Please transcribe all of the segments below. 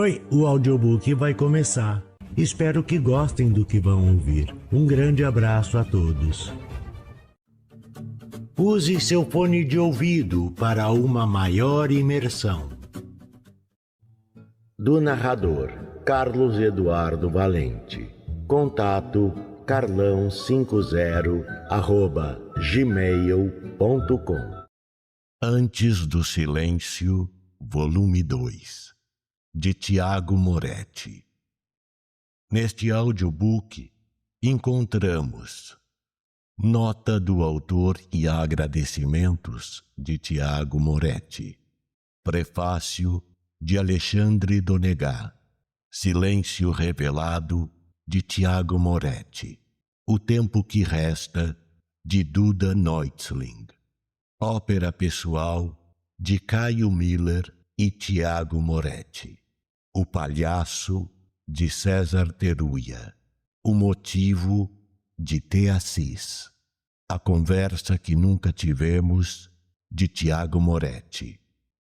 Oi, o audiobook vai começar. Espero que gostem do que vão ouvir. Um grande abraço a todos. Use seu fone de ouvido para uma maior imersão. Do narrador Carlos Eduardo Valente. Contato carlão50@gmail.com. Antes do Silêncio, volume 2, de Tiago Moretti. Neste audiobook, encontramos nota do autor e agradecimentos de Tiago Moretti, prefácio de Alexandre Donegá, Silêncio Revelado de Tiago Moretti, O Tempo que Resta de Duda Neuzling, ópera pessoal de Caio Miller e Tiago Moretti, O Palhaço de César Teruya, O Motivo de T. Assis, A Conversa que Nunca Tivemos de Tiago Moretti,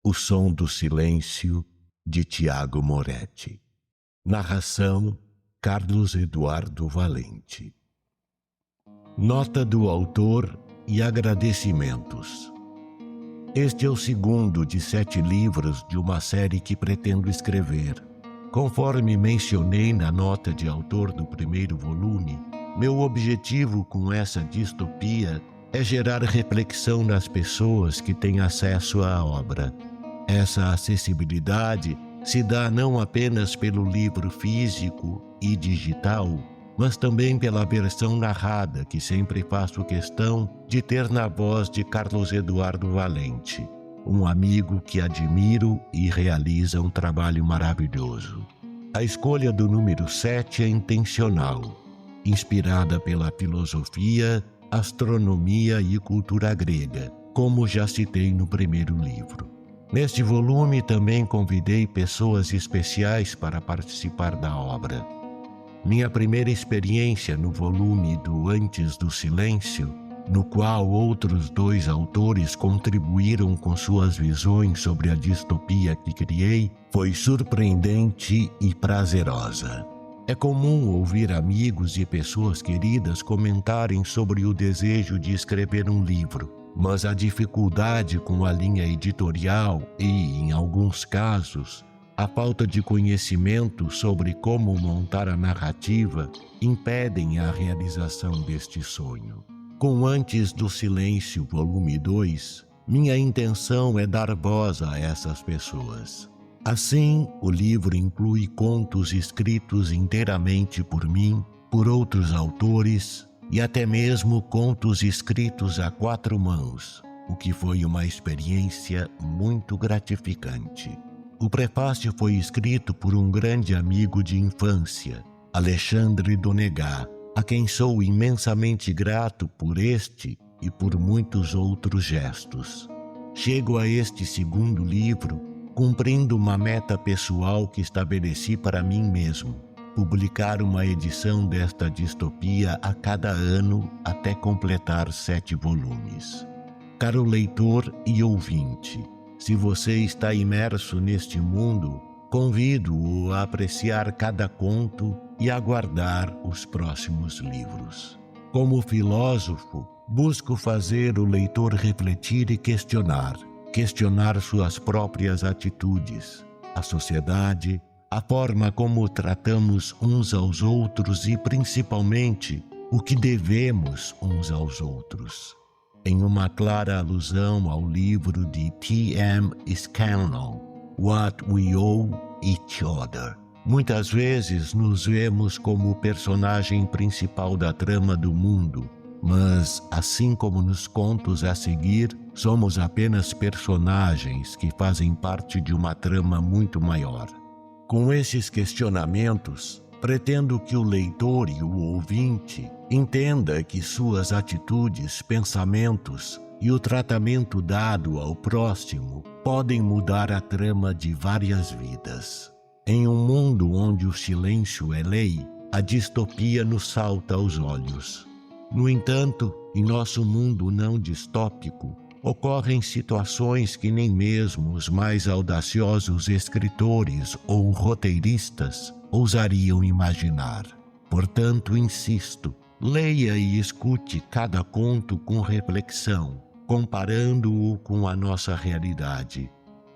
O Som do Silêncio de Tiago Moretti. Narração Carlos Eduardo Valente. Nota do autor e agradecimentos. Este é o segundo de 7 livros de uma série que pretendo escrever. Conforme mencionei na nota de autor do primeiro volume, meu objetivo com essa distopia é gerar reflexão nas pessoas que têm acesso à obra. Essa acessibilidade se dá não apenas pelo livro físico e digital, mas também pela versão narrada que sempre faço questão de ter na voz de Carlos Eduardo Valente, um amigo que admiro e realiza um trabalho maravilhoso. A escolha do número 7 é intencional, inspirada pela filosofia, astronomia e cultura grega, como já citei no primeiro livro. Neste volume também convidei pessoas especiais para participar da obra. Minha primeira experiência no volume do Antes do Silêncio, no qual outros 2 autores contribuíram com suas visões sobre a distopia que criei, foi surpreendente e prazerosa. É comum ouvir amigos e pessoas queridas comentarem sobre o desejo de escrever um livro, mas a dificuldade com a linha editorial e, em alguns casos, a falta de conhecimento sobre como montar a narrativa impedem a realização deste sonho. Com Antes do Silêncio, volume 2, minha intenção é dar voz a essas pessoas. Assim, o livro inclui contos escritos inteiramente por mim, por outros autores e até mesmo contos escritos a 4 mãos, o que foi uma experiência muito gratificante. O prefácio foi escrito por um grande amigo de infância, Alexandre Donegá, a quem sou imensamente grato por este e por muitos outros gestos. Chego a este segundo livro cumprindo uma meta pessoal que estabeleci para mim mesmo: publicar uma edição desta distopia a cada ano até completar 7 volumes. Caro leitor e ouvinte, se você está imerso neste mundo, convido-o a apreciar cada conto e aguardar os próximos livros. Como filósofo, busco fazer o leitor refletir e questionar suas próprias atitudes, a sociedade, a forma como tratamos uns aos outros e, principalmente, o que devemos uns aos outros. Em uma clara alusão ao livro de T.M. Scanlon, What We Owe Each Other. Muitas vezes nos vemos como o personagem principal da trama do mundo, mas, assim como nos contos a seguir, somos apenas personagens que fazem parte de uma trama muito maior. Com esses questionamentos, pretendo que o leitor e o ouvinte entenda que suas atitudes, pensamentos e o tratamento dado ao próximo podem mudar a trama de várias vidas. Em um mundo onde o silêncio é lei, a distopia nos salta aos olhos. No entanto, em nosso mundo não distópico, ocorrem situações que nem mesmo os mais audaciosos escritores ou roteiristas ousariam imaginar. Portanto, insisto, leia e escute cada conto com reflexão, comparando-o com a nossa realidade.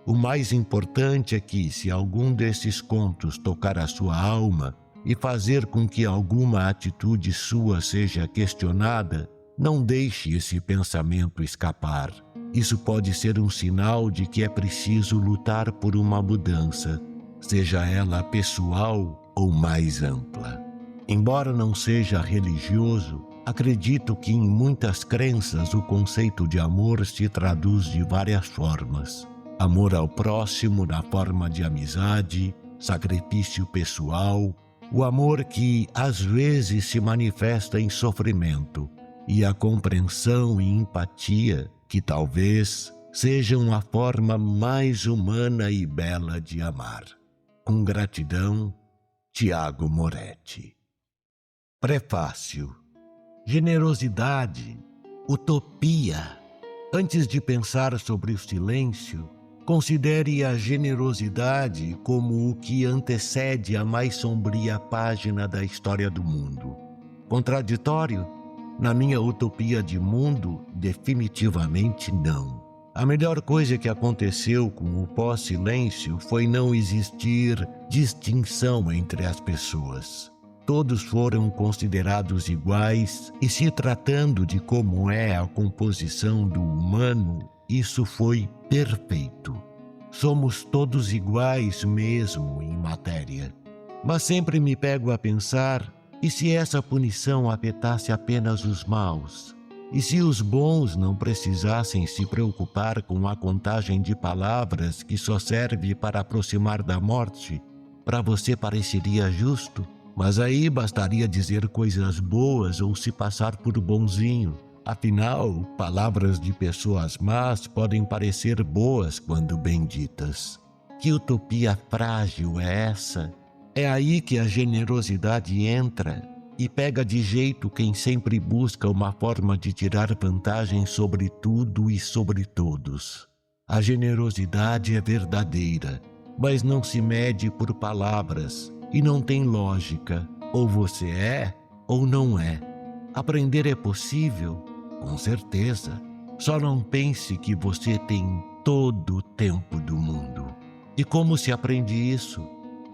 O mais importante é que, se algum desses contos tocar a sua alma e fazer com que alguma atitude sua seja questionada, não deixe esse pensamento escapar. Isso pode ser um sinal de que é preciso lutar por uma mudança, seja ela pessoal ou mais ampla. Embora não seja religioso, acredito que em muitas crenças o conceito de amor se traduz de várias formas. Amor ao próximo na forma de amizade, sacrifício pessoal, o amor que às vezes se manifesta em sofrimento, e a compreensão e empatia, que talvez sejam a forma mais humana e bela de amar. Com gratidão, Tiago Moretti. Prefácio. Generosidade, utopia. Antes de pensar sobre o silêncio, considere a generosidade como o que antecede a mais sombria página da história do mundo. Contraditório? Na minha utopia de mundo, definitivamente não. A melhor coisa que aconteceu com o pós-silêncio foi não existir distinção entre as pessoas. Todos foram considerados iguais e, se tratando de como é a composição do humano, isso foi perfeito. Somos todos iguais mesmo em matéria. Mas sempre me pego a pensar, e se essa punição afetasse apenas os maus? E se os bons não precisassem se preocupar com a contagem de palavras que só serve para aproximar da morte? Para você pareceria justo? Mas aí bastaria dizer coisas boas ou se passar por bonzinho. Afinal, palavras de pessoas más podem parecer boas quando bem ditas. Que utopia frágil é essa? É aí que a generosidade entra e pega de jeito quem sempre busca uma forma de tirar vantagem sobre tudo e sobre todos. A generosidade é verdadeira, mas não se mede por palavras e não tem lógica. Ou você é ou não é. Aprender é possível? Com certeza. Só não pense que você tem todo o tempo do mundo. E como se aprende isso?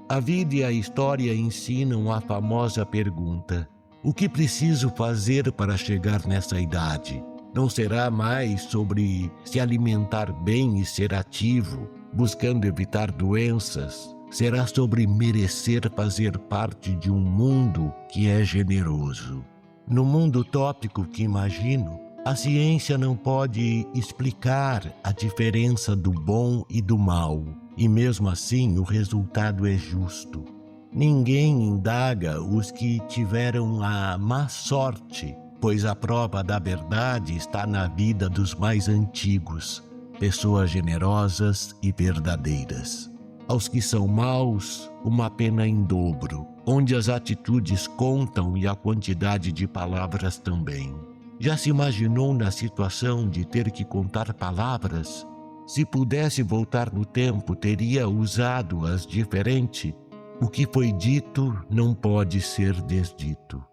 A vida e a história ensinam a famosa pergunta: o que preciso fazer para chegar nessa idade? Não será mais sobre se alimentar bem e ser ativo, buscando evitar doenças. Será sobre merecer fazer parte de um mundo que é generoso. No mundo utópico que imagino, a ciência não pode explicar a diferença do bom e do mal. E mesmo assim o resultado é justo. Ninguém indaga os que tiveram a má sorte, pois a prova da verdade está na vida dos mais antigos, pessoas generosas e verdadeiras. Aos que são maus, uma pena em dobro, onde as atitudes contam e a quantidade de palavras também. Já se imaginou na situação de ter que contar palavras? Se pudesse voltar no tempo, teria usado-as diferente. O que foi dito não pode ser desdito.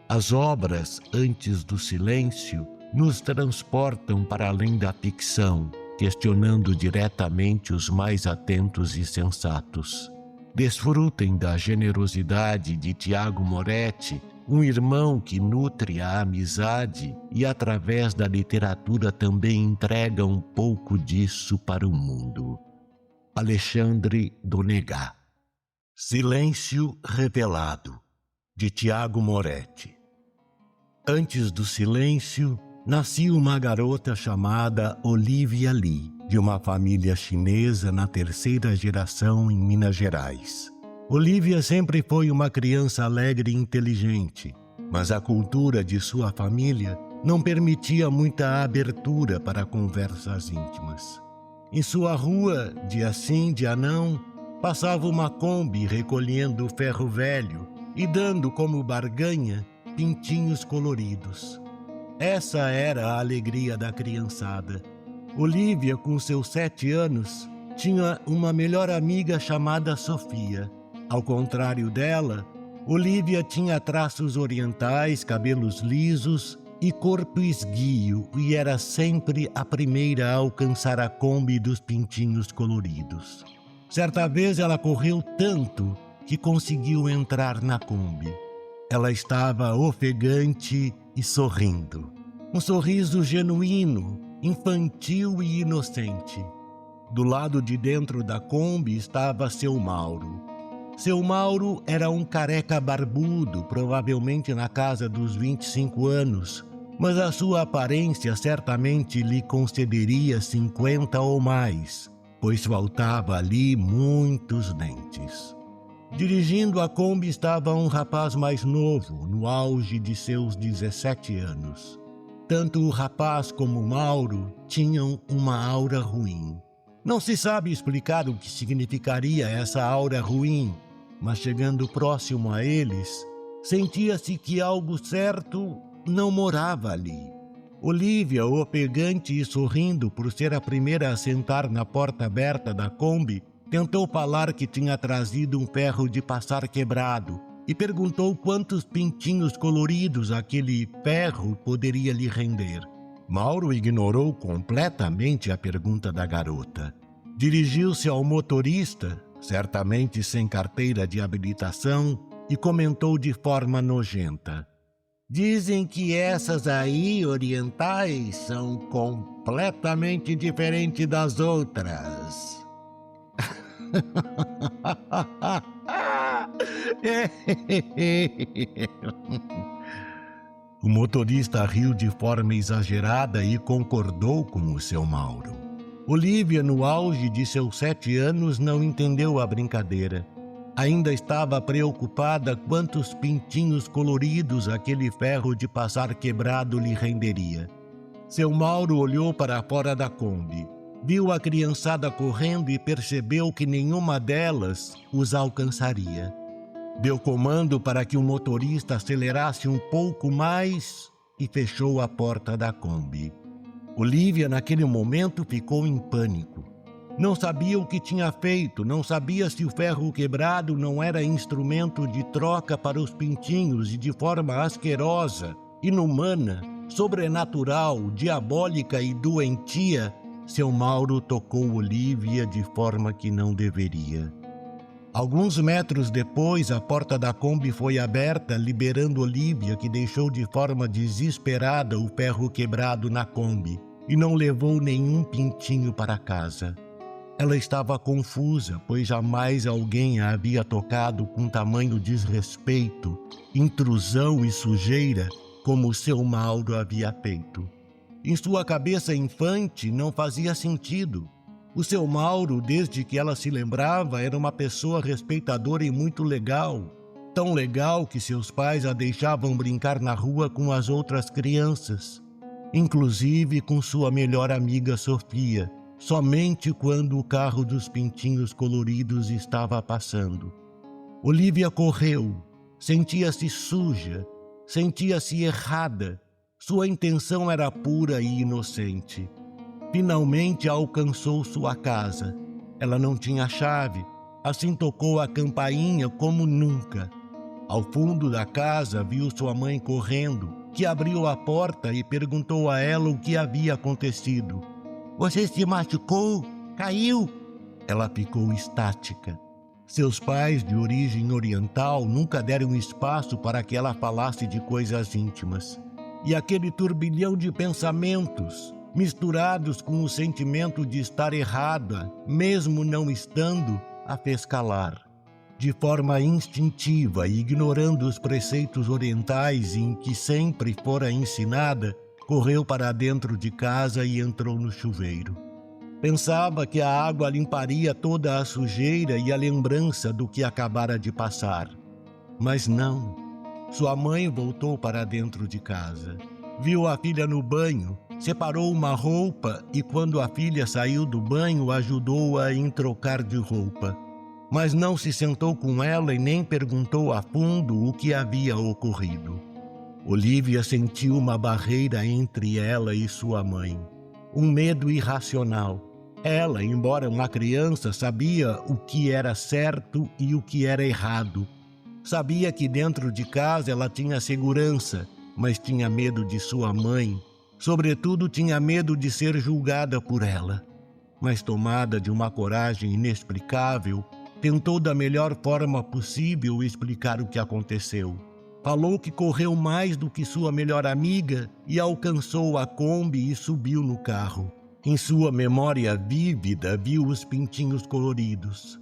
As obras, antes do silêncio, nos transportam para além da ficção, questionando diretamente os mais atentos e sensatos. Desfrutem da generosidade de Tiago Moretti, um irmão que nutre a amizade e, através da literatura, também entrega um pouco disso para o mundo. Alexandre Donegá. Silêncio Revelado, de Tiago Moretti. Antes do silêncio, nascia uma garota chamada Olivia Lee, de uma família chinesa na terceira geração em Minas Gerais. Olivia sempre foi uma criança alegre e inteligente, mas a cultura de sua família não permitia muita abertura para conversas íntimas. Em sua rua, dia sim, dia não, passava uma Kombi recolhendo ferro velho e dando como barganha pintinhos coloridos. Essa era a alegria da criançada. Olívia, com seus 7 anos, tinha uma melhor amiga chamada Sofia. Ao contrário dela, Olívia tinha traços orientais, cabelos lisos e corpo esguio, e era sempre a primeira a alcançar a Kombi dos pintinhos coloridos. Certa vez ela correu tanto que conseguiu entrar na Kombi. Ela estava ofegante e sorrindo. Um sorriso genuíno, infantil e inocente. Do lado de dentro da Kombi estava seu Mauro. Seu Mauro era um careca barbudo, provavelmente na casa dos 25 anos, mas a sua aparência certamente lhe concederia 50 ou mais, pois faltava ali muitos dentes. Dirigindo a Kombi estava um rapaz mais novo, no auge de seus 17 anos. Tanto o rapaz como o Mauro tinham uma aura ruim. Não se sabe explicar o que significaria essa aura ruim, mas chegando próximo a eles, sentia-se que algo certo não morava ali. Olívia, ofegante e sorrindo por ser a primeira a sentar na porta aberta da Kombi, tentou falar que tinha trazido um ferro de passar quebrado e perguntou quantos pintinhos coloridos aquele ferro poderia lhe render. Mauro ignorou completamente a pergunta da garota. Dirigiu-se ao motorista, certamente sem carteira de habilitação, e comentou de forma nojenta: "Dizem que essas aí, orientais, são completamente diferentes das outras." O motorista riu de forma exagerada e concordou com o seu Mauro. Olívia, no auge de seus 7 anos, não entendeu a brincadeira. Ainda estava preocupada quantos pintinhos coloridos aquele ferro de passar quebrado lhe renderia. Seu Mauro olhou para fora da Kombi. Viu a criançada correndo e percebeu que nenhuma delas os alcançaria. Deu comando para que o motorista acelerasse um pouco mais e fechou a porta da Kombi. Olívia, naquele momento, ficou em pânico. Não sabia o que tinha feito, não sabia se o ferro quebrado não era instrumento de troca para os pintinhos e de forma asquerosa, inumana, sobrenatural, diabólica e doentia, seu Mauro tocou Olívia de forma que não deveria. Alguns metros depois, a porta da Kombi foi aberta, liberando Olívia, que deixou de forma desesperada o ferro quebrado na Kombi e não levou nenhum pintinho para casa. Ela estava confusa, pois jamais alguém a havia tocado com tamanho desrespeito, intrusão e sujeira como seu Mauro havia feito. Em sua cabeça infante não fazia sentido. O seu Mauro, desde que ela se lembrava, era uma pessoa respeitadora e muito legal. Tão legal que seus pais a deixavam brincar na rua com as outras crianças, inclusive com sua melhor amiga Sofia, somente quando o carro dos pintinhos coloridos estava passando. Olívia correu, sentia-se suja, sentia-se errada. Sua intenção era pura e inocente. Finalmente alcançou sua casa. Ela não tinha chave, assim tocou a campainha como nunca. Ao fundo da casa viu sua mãe correndo, que abriu a porta e perguntou a ela o que havia acontecido. "Você se machucou? Caiu?" Ela ficou estática. Seus pais, de origem oriental, nunca deram espaço para que ela falasse de coisas íntimas. E aquele turbilhão de pensamentos, misturados com o sentimento de estar errada, mesmo não estando, a fez calar. De forma instintiva, ignorando os preceitos orientais em que sempre fora ensinada, correu para dentro de casa e entrou no chuveiro. Pensava que a água limparia toda a sujeira e a lembrança do que acabara de passar. Mas não. Sua mãe voltou para dentro de casa. Viu a filha no banho, separou uma roupa e, quando a filha saiu do banho, ajudou-a em trocar de roupa. Mas não se sentou com ela e nem perguntou a fundo o que havia ocorrido. Olívia sentiu uma barreira entre ela e sua mãe. um medo irracional. Ela, embora uma criança, sabia o que era certo e o que era errado. Sabia que dentro de casa ela tinha segurança, mas tinha medo de sua mãe. Sobretudo, tinha medo de ser julgada por ela. Mas, tomada de uma coragem inexplicável, tentou da melhor forma possível explicar o que aconteceu. Falou que correu mais do que sua melhor amiga e alcançou a Kombi e subiu no carro. Em sua memória vívida, viu os pintinhos coloridos.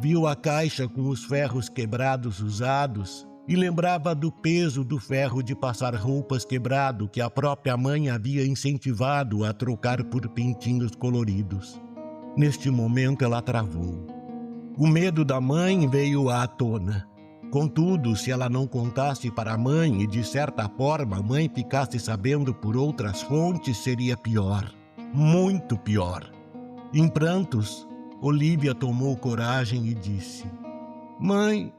Viu a caixa com os ferros quebrados usados e lembrava do peso do ferro de passar roupas quebrado que a própria mãe havia incentivado a trocar por pintinhos coloridos. Neste momento ela travou. O medo da mãe veio à tona. Contudo, se ela não contasse para a mãe e de certa forma a mãe ficasse sabendo por outras fontes, seria pior. Muito pior. Em prantos, Olívia tomou coragem e disse: Mãe,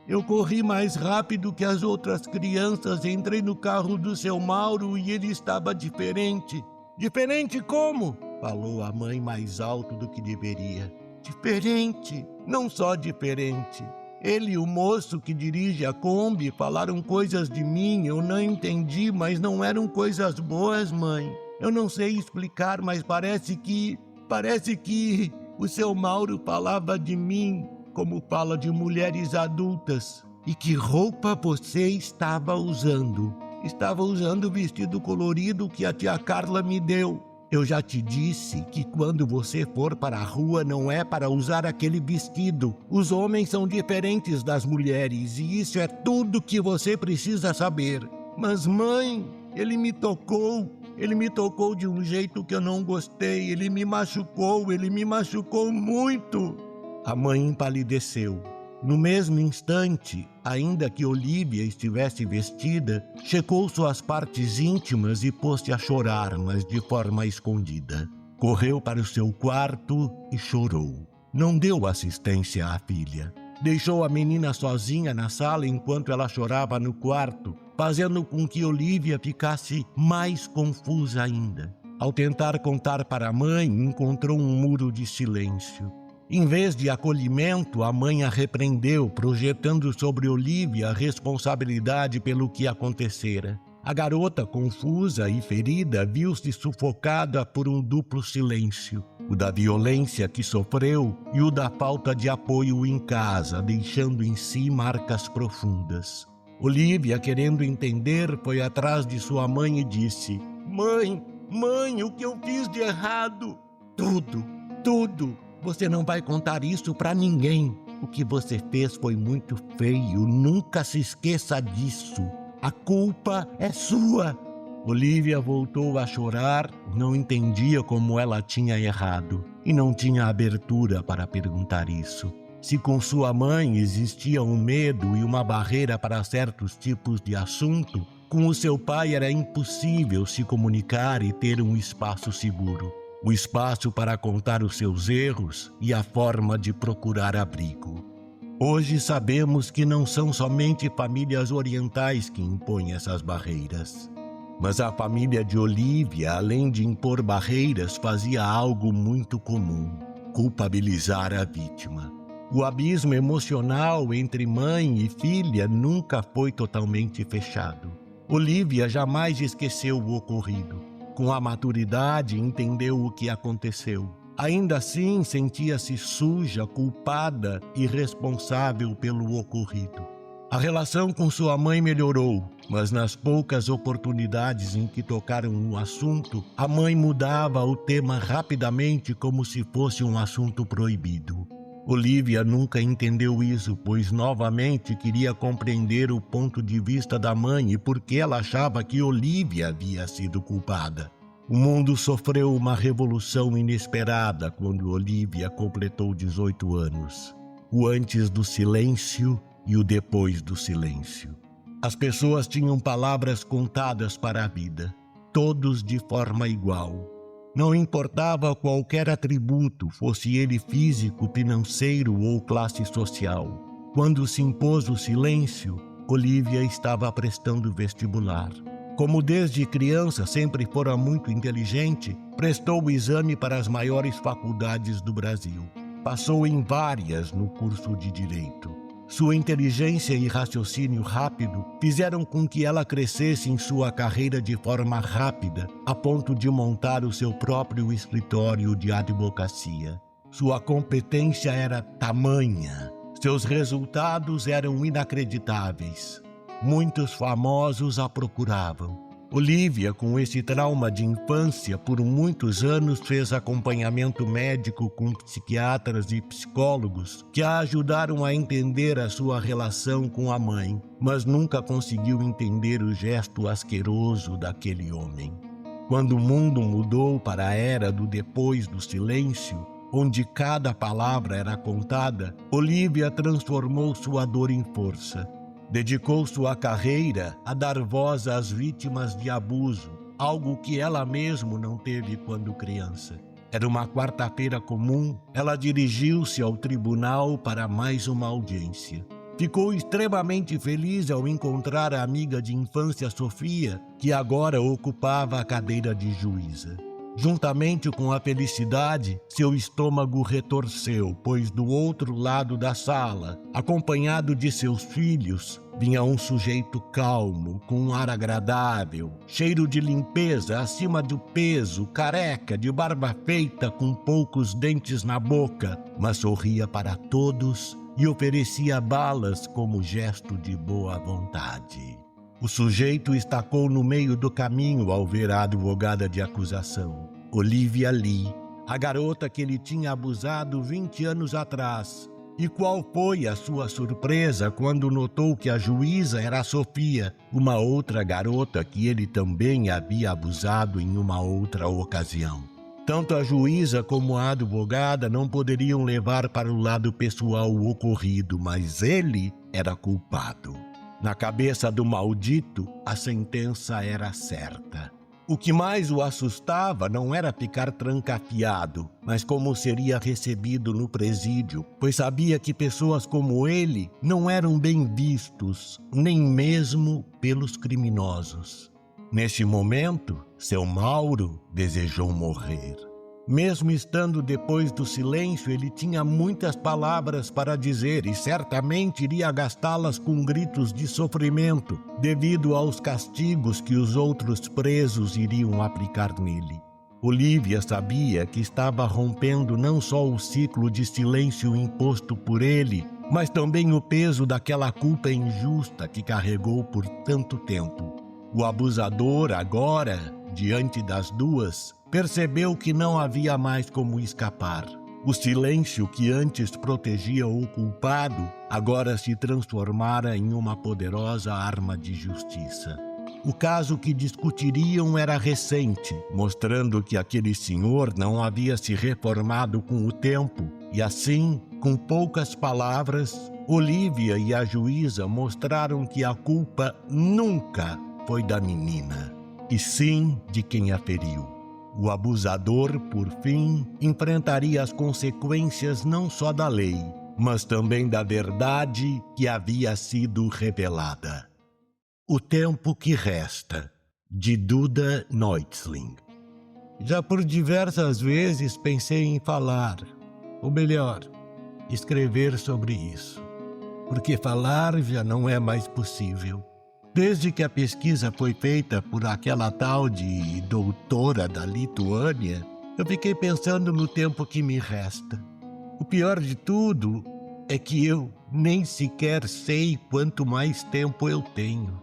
eu corri mais rápido que as outras crianças, entrei no carro do seu Mauro e ele estava diferente. Diferente como? Falou a mãe mais alto do que deveria. Diferente, não só diferente. Ele e o moço que dirige a Kombi falaram coisas de mim, eu não entendi, mas não eram coisas boas, mãe. Eu não sei explicar, mas parece que o seu Mauro falava de mim como fala de mulheres adultas. E que roupa você estava usando? Estava usando o vestido colorido que a tia Carla me deu. Eu já te disse que quando você for para a rua não é para usar aquele vestido. Os homens são diferentes das mulheres e isso é tudo que você precisa saber. Mas mãe, ele me tocou de um jeito que eu não gostei, ele me machucou muito. A mãe empalideceu. No mesmo instante, ainda que Olívia estivesse vestida, checou suas partes íntimas e pôs-se a chorar, mas de forma escondida. Correu para o seu quarto e chorou. Não deu assistência à filha. Deixou a menina sozinha na sala enquanto ela chorava no quarto, fazendo com que Olívia ficasse mais confusa ainda. Ao tentar contar para a mãe, encontrou um muro de silêncio. Em vez de acolhimento, a mãe a repreendeu, projetando sobre Olívia a responsabilidade pelo que acontecera. A garota, confusa e ferida, viu-se sufocada por um duplo silêncio: o da violência que sofreu e o da falta de apoio em casa, deixando em si marcas profundas. Olívia, querendo entender, foi atrás de sua mãe e disse: Mãe, o que eu fiz de errado? Tudo. Você não vai contar isso para ninguém. O que você fez foi muito feio. Nunca se esqueça disso. A culpa é sua. Olívia voltou a chorar, não entendia como ela tinha errado e não tinha abertura para perguntar isso. Se com sua mãe existia um medo e uma barreira para certos tipos de assunto, com o seu pai era impossível se comunicar e ter um espaço seguro. O espaço para contar os seus erros e a forma de procurar abrigo. Hoje sabemos que não são somente famílias orientais que impõem essas barreiras. Mas a família de Olívia, além de impor barreiras, fazia algo muito comum: culpabilizar a vítima. O abismo emocional entre mãe e filha nunca foi totalmente fechado. Olívia jamais esqueceu o ocorrido. Com a maturidade, entendeu o que aconteceu. Ainda assim, sentia-se suja, culpada e responsável pelo ocorrido. A relação com sua mãe melhorou, mas nas poucas oportunidades em que tocaram no assunto, a mãe mudava o tema rapidamente como se fosse um assunto proibido. Olívia nunca entendeu isso, pois novamente queria compreender o ponto de vista da mãe e por que ela achava que Olívia havia sido culpada. O mundo sofreu uma revolução inesperada quando Olívia completou 18 anos. O antes do silêncio e o depois do silêncio. As pessoas tinham palavras contadas para a vida, todos de forma igual. Não importava qualquer atributo, fosse ele físico, financeiro ou classe social. Quando se impôs o silêncio, Olívia estava prestando vestibular. Como desde criança sempre fora muito inteligente, prestou o exame para as maiores faculdades do Brasil. Passou em várias no curso de Direito. Sua inteligência e raciocínio rápido fizeram com que ela crescesse em sua carreira de forma rápida, a ponto de montar o seu próprio escritório de advocacia. Sua competência era tamanha, seus resultados eram inacreditáveis. Muitos famosos a procuravam. Olivia, com esse trauma de infância, por muitos anos fez acompanhamento médico com psiquiatras e psicólogos que a ajudaram a entender a sua relação com a mãe, mas nunca conseguiu entender o gesto asqueroso daquele homem. Quando o mundo mudou para a era do depois do silêncio, onde cada palavra era contada, Olivia transformou sua dor em força. Dedicou sua carreira a dar voz às vítimas de abuso, algo que ela mesma não teve quando criança. Era uma quarta-feira comum, ela dirigiu-se ao tribunal para mais uma audiência. Ficou extremamente feliz ao encontrar a amiga de infância Sofia, que agora ocupava a cadeira de juíza. Juntamente com a felicidade, seu estômago retorceu, pois do outro lado da sala, acompanhado de seus filhos, vinha um sujeito calmo, com um ar agradável, cheiro de limpeza, acima do peso, careca, de barba feita, com poucos dentes na boca, mas sorria para todos e oferecia balas como gesto de boa vontade. O sujeito estacou no meio do caminho ao ver a advogada de acusação, Olivia Lee, a garota que ele tinha abusado 20 anos atrás. E qual foi a sua surpresa quando notou que a juíza era a Sofia, uma outra garota que ele também havia abusado em uma outra ocasião. Tanto a juíza como a advogada não poderiam levar para o lado pessoal o ocorrido, mas ele era culpado. Na cabeça do maldito, a sentença era certa. O que mais o assustava não era ficar trancafiado, mas como seria recebido no presídio, pois sabia que pessoas como ele não eram bem vistos, nem mesmo pelos criminosos. Neste momento, seu Mauro desejou morrer. Mesmo estando depois do silêncio, ele tinha muitas palavras para dizer e certamente iria gastá-las com gritos de sofrimento, devido aos castigos que os outros presos iriam aplicar nele. Olivia sabia que estava rompendo não só o ciclo de silêncio imposto por ele, mas também o peso daquela culpa injusta que carregou por tanto tempo. O abusador agora, diante das duas, percebeu que não havia mais como escapar. O silêncio que antes protegia o culpado, agora se transformara em uma poderosa arma de justiça. O caso que discutiriam era recente, mostrando que aquele senhor não havia se reformado com o tempo, e assim, com poucas palavras, Olivia e a juíza mostraram que a culpa nunca foi da menina, e sim de quem a feriu. O abusador, por fim, enfrentaria as consequências não só da lei, mas também da verdade que havia sido revelada. O Tempo que Resta, de Duda Neuzling. Já por diversas vezes pensei em falar, ou melhor, escrever sobre isso, porque falar já não é mais possível. Desde que a pesquisa foi feita por aquela tal de doutora da Lituânia, eu fiquei pensando no tempo que me resta. O pior de tudo é que eu nem sequer sei quanto mais tempo eu tenho.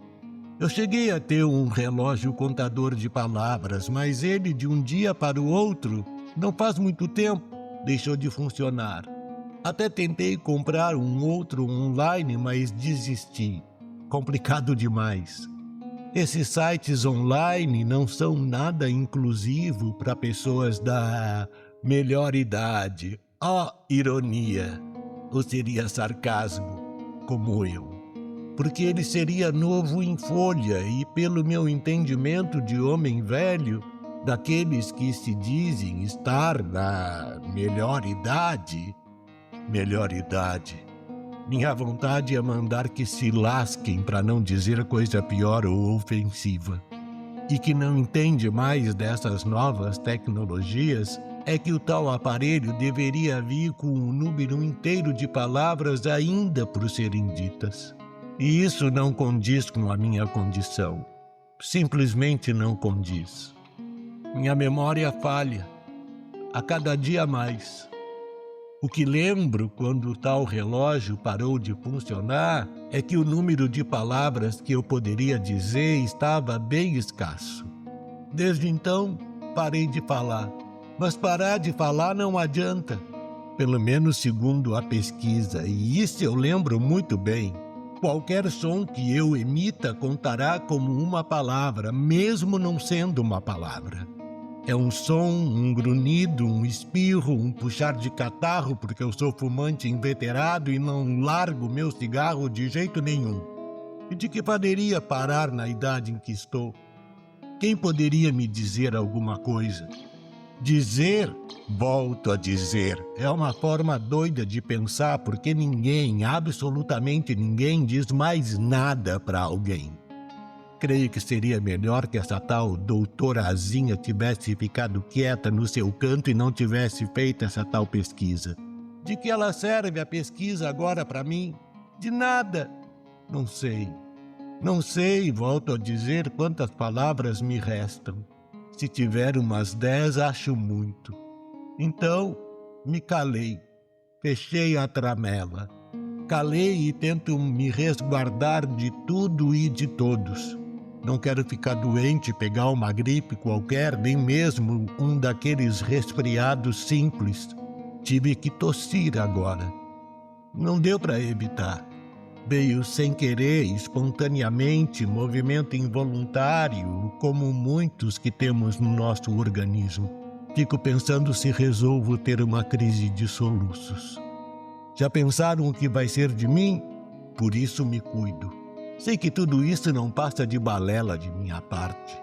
Eu cheguei a ter um relógio contador de palavras, mas ele, de um dia para o outro, não faz muito tempo, deixou de funcionar. Até tentei comprar um outro online, mas desisti. Complicado demais. Esses sites online não são nada inclusivo para pessoas da melhor idade. Ironia, ou seria sarcasmo, como eu. Porque ele seria novo em folha e, pelo meu entendimento de homem velho, daqueles que se dizem estar na melhor idade. Minha vontade é mandar que se lasquem, para não dizer coisa pior ou ofensiva. e que não entende mais dessas novas tecnologias é que o tal aparelho deveria vir com um número inteiro de palavras ainda por serem ditas. E isso não condiz com a minha condição. Simplesmente não condiz. Minha memória falha, a cada dia mais. O que lembro quando o tal relógio parou de funcionar é que o número de palavras que eu poderia dizer estava bem escasso. Desde então, parei de falar. Mas parar de falar não adianta. Pelo menos segundo a pesquisa, e isso eu lembro muito bem. Qualquer som que eu emita contará como uma palavra, mesmo não sendo uma palavra. É um som, um grunhido, um espirro, um puxar de catarro, porque eu sou fumante inveterado e não largo meu cigarro de jeito nenhum. E de que poderia parar na idade em que estou? Quem poderia me dizer alguma coisa? Dizer, volto a dizer, é uma forma doida de pensar, porque ninguém, absolutamente ninguém, diz mais nada para alguém. Creio que seria melhor que essa tal doutorazinha tivesse ficado quieta no seu canto e não tivesse feito essa tal pesquisa. De que ela serve a pesquisa agora para mim? De nada. Não sei. Não sei, volto a dizer, quantas palavras me restam. Se tiver umas 10, acho muito. Então, me calei. Fechei a tramela. Calei e tento me resguardar de tudo e de todos. Não quero ficar doente, pegar uma gripe qualquer, nem mesmo um daqueles resfriados simples. Tive que tossir agora. Não deu para evitar. Veio sem querer, espontaneamente, movimento involuntário, como muitos que temos no nosso organismo. Fico pensando se resolvo ter uma crise de soluços. Já pensaram o que vai ser de mim? Por isso me cuido. Sei que tudo isso não passa de balela de minha parte.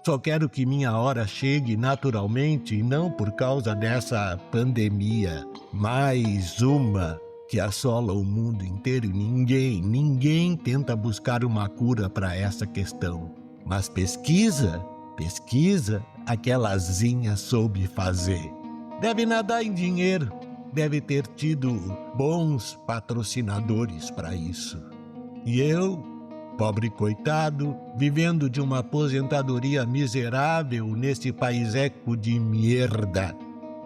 Só quero que minha hora chegue naturalmente e não por causa dessa pandemia. Mais uma que assola o mundo inteiro e ninguém tenta buscar uma cura para essa questão. Mas pesquisa, aquelazinha soube fazer. Deve nadar em dinheiro, deve ter tido bons patrocinadores para isso. E eu, pobre coitado, vivendo de uma aposentadoria miserável nesse país-eco de merda.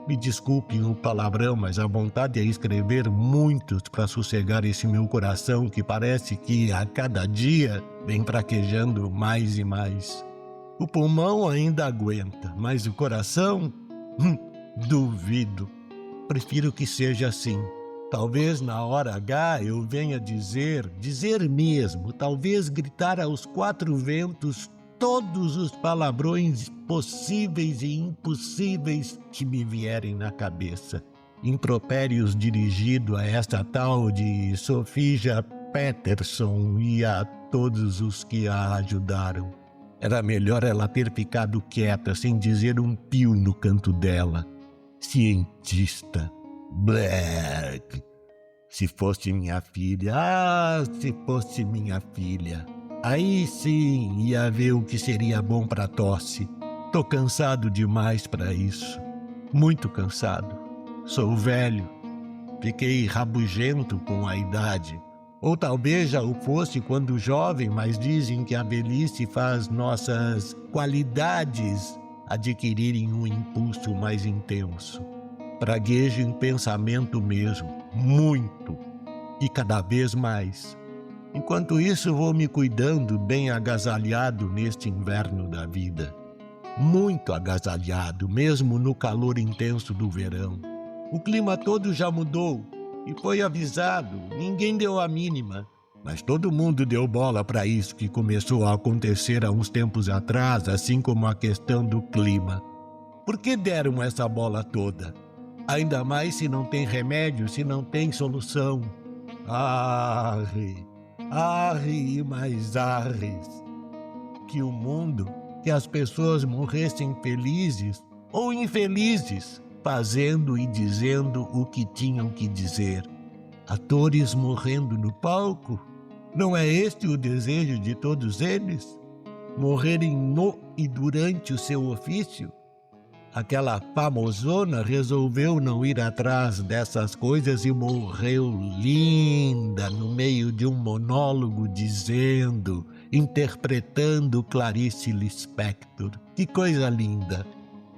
Me desculpem o palavrão, mas a vontade é escrever muitos para sossegar esse meu coração que parece que a cada dia vem fraquejando mais e mais. O pulmão ainda aguenta, mas o coração? Duvido. Prefiro que seja assim. Talvez na hora H eu venha dizer mesmo, talvez gritar aos quatro ventos todos os palavrões possíveis e impossíveis que me vierem na cabeça. Impropérios dirigidos a essa tal de Sofia Peterson e a todos os que a ajudaram. Era melhor ela ter ficado quieta, sem dizer um pio no canto dela. Cientista. Black. Se fosse minha filha, se fosse minha filha. Aí sim ia ver o que seria bom para tosse. Tô cansado demais para isso. Muito cansado. Sou velho. Fiquei rabugento com a idade. Ou talvez já o fosse quando jovem, mas dizem que a velhice faz nossas qualidades adquirirem um impulso mais intenso. Praguejo em pensamento mesmo, muito, e cada vez mais. Enquanto isso, vou me cuidando bem agasalhado neste inverno da vida. Muito agasalhado, mesmo no calor intenso do verão. O clima todo já mudou e foi avisado, ninguém deu a mínima. Mas todo mundo deu bola para isso que começou a acontecer há uns tempos atrás, assim como a questão do clima. Por que deram essa bola toda? Ainda mais se não tem remédio, se não tem solução. Arre e mais arres. Que o mundo, que as pessoas morressem felizes ou infelizes, fazendo e dizendo o que tinham que dizer. Atores morrendo no palco? Não é este o desejo de todos eles? Morrerem no e durante o seu ofício? Aquela famosona resolveu não ir atrás dessas coisas e morreu linda no meio de um monólogo dizendo, interpretando Clarice Lispector. Que coisa linda!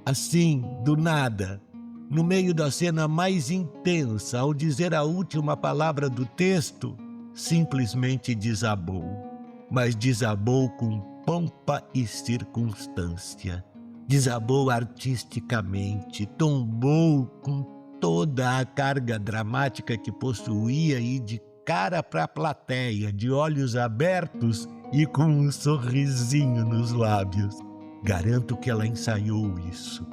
Assim, do nada, no meio da cena mais intensa, ao dizer a última palavra do texto, simplesmente desabou. Mas desabou com pompa e circunstância. Desabou artisticamente, tombou com toda a carga dramática que possuía e de cara para a plateia, de olhos abertos e com um sorrisinho nos lábios. Garanto que ela ensaiou isso.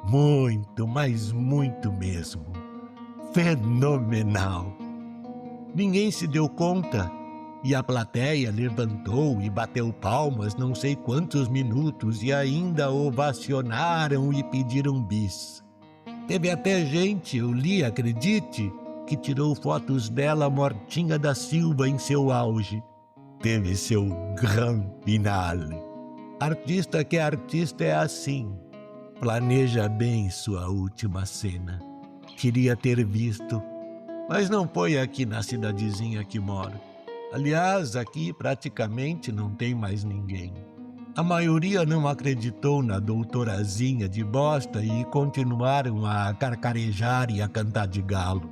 Muito, mas muito mesmo. Fenomenal. Ninguém se deu conta. E a plateia levantou e bateu palmas não sei quantos minutos e ainda ovacionaram e pediram bis. Teve até gente, eu li, acredite, que tirou fotos dela mortinha da Silva em seu auge. Teve seu grand finale. Artista que é artista é assim. Planeja bem sua última cena. Queria ter visto, mas não foi aqui na cidadezinha que moro. Aliás, aqui praticamente não tem mais ninguém. A maioria não acreditou na doutorazinha de bosta e continuaram a carcarejar e a cantar de galo.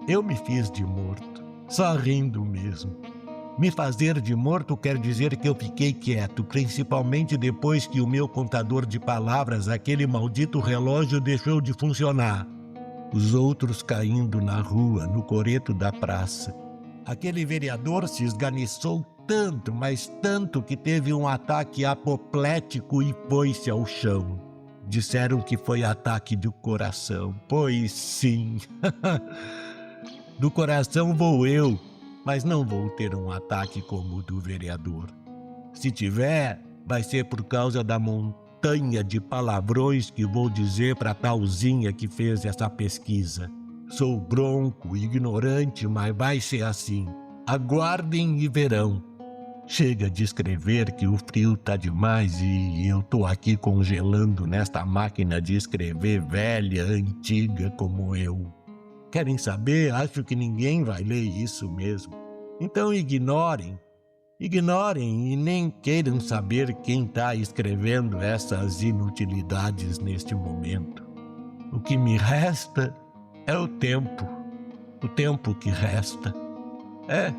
Eu me fiz de morto, só rindo mesmo. Me fazer de morto quer dizer que eu fiquei quieto, principalmente depois que o meu contador de palavras, aquele maldito relógio, deixou de funcionar. Os outros caindo na rua, no coreto da praça. Aquele vereador se esganiçou tanto, mas tanto que teve um ataque apoplético e foi-se ao chão. Disseram que foi ataque do coração. Pois sim. Do coração vou eu, mas não vou ter um ataque como o do vereador. Se tiver, vai ser por causa da montanha de palavrões que vou dizer para a talzinha que fez essa pesquisa. Sou bronco, ignorante, mas vai ser assim. Aguardem e verão. Chega de escrever que o frio tá demais e eu tô aqui congelando nesta máquina de escrever velha, antiga como eu. Querem saber? Acho que ninguém vai ler isso mesmo. Então ignorem. Ignorem e nem queiram saber quem tá escrevendo essas inutilidades neste momento. O que me resta é o tempo que resta. É,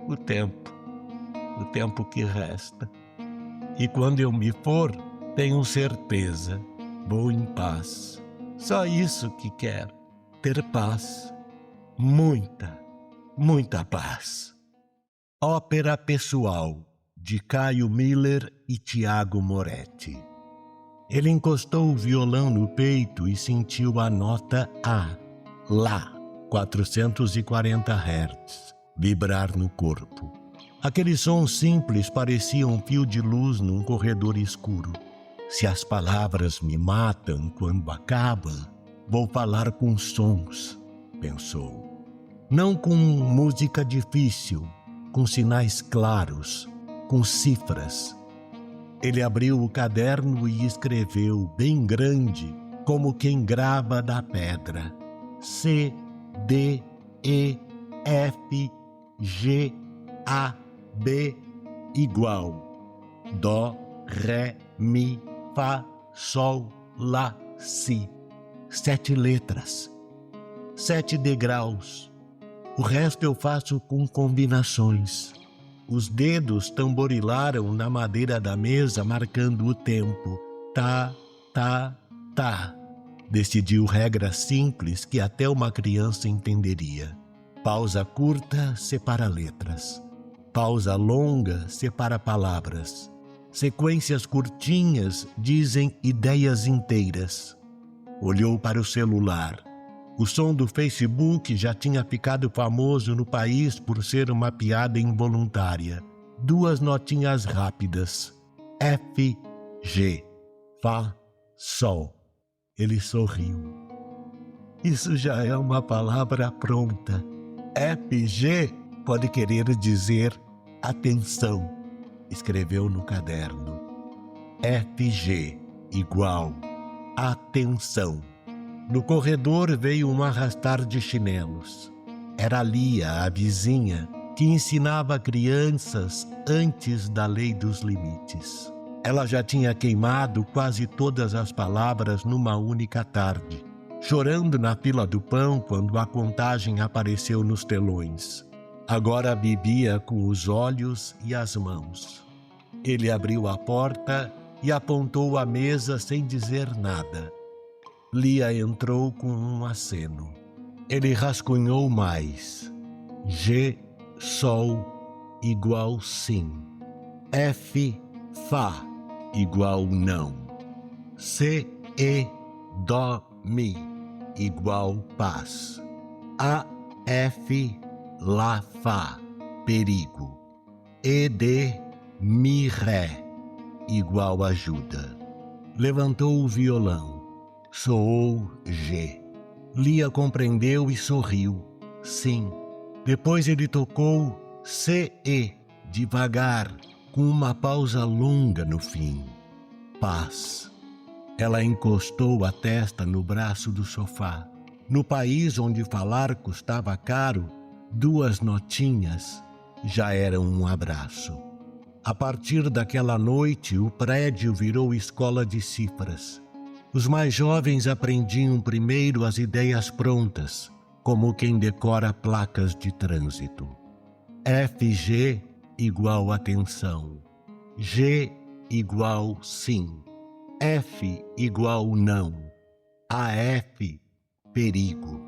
o tempo que resta. E quando eu me for, tenho certeza, vou em paz. Só isso que quero, ter paz. Muita, muita paz. Ópera Pessoal, de Caio Miller e Tiago Moretti. Ele encostou o violão no peito e sentiu a nota A. Lá, 440 Hz, vibrar no corpo. Aquele som simples parecia um fio de luz num corredor escuro. Se as palavras me matam quando acaba, vou falar com sons, pensou. Não com música difícil, com sinais claros, com cifras. Ele abriu o caderno e escreveu bem grande, como quem grava da pedra. C, D, E, F, G, A, B, igual. Dó, Ré, Mi, Fá, Sol, Lá, Si. 7 letras. 7 degraus. O resto eu faço com combinações. Os dedos tamborilaram na madeira da mesa, marcando o tempo. Tá, tá, tá. Decidiu regras simples que até uma criança entenderia. Pausa curta separa letras. Pausa longa separa palavras. Sequências curtinhas dizem ideias inteiras. Olhou para o celular. O som do Facebook já tinha ficado famoso no país por ser uma piada involuntária. 2 notinhas rápidas. F, G. Fá, Sol. Ele sorriu. Isso já é uma palavra pronta. FG pode querer dizer atenção, escreveu no caderno. FG igual atenção. No corredor veio um arrastar de chinelos. Era Lia, a vizinha, que ensinava crianças antes da lei dos limites. Ela já tinha queimado quase todas as palavras numa única tarde, chorando na fila do pão quando a contagem apareceu nos telões. Agora bebia com os olhos e as mãos. Ele abriu a porta e apontou a mesa sem dizer nada. Lia entrou com um aceno. Ele rascunhou mais. G, sol, igual sim. F, fá, igual não. C, e, dó, mi, igual paz. A, F, lá, fá, perigo. E, D, mi, ré, igual ajuda. Levantou o violão. Soou G. Lia compreendeu e sorriu. Sim. Depois ele tocou C-E, devagar, com uma pausa longa no fim. Paz. Ela encostou a testa no braço do sofá. No país onde falar custava caro, 2 notinhas já eram um abraço. A partir daquela noite, o prédio virou escola de cifras. Os mais jovens aprendiam primeiro as ideias prontas, como quem decora placas de trânsito. FG igual atenção. G igual sim. F igual não. AF, perigo.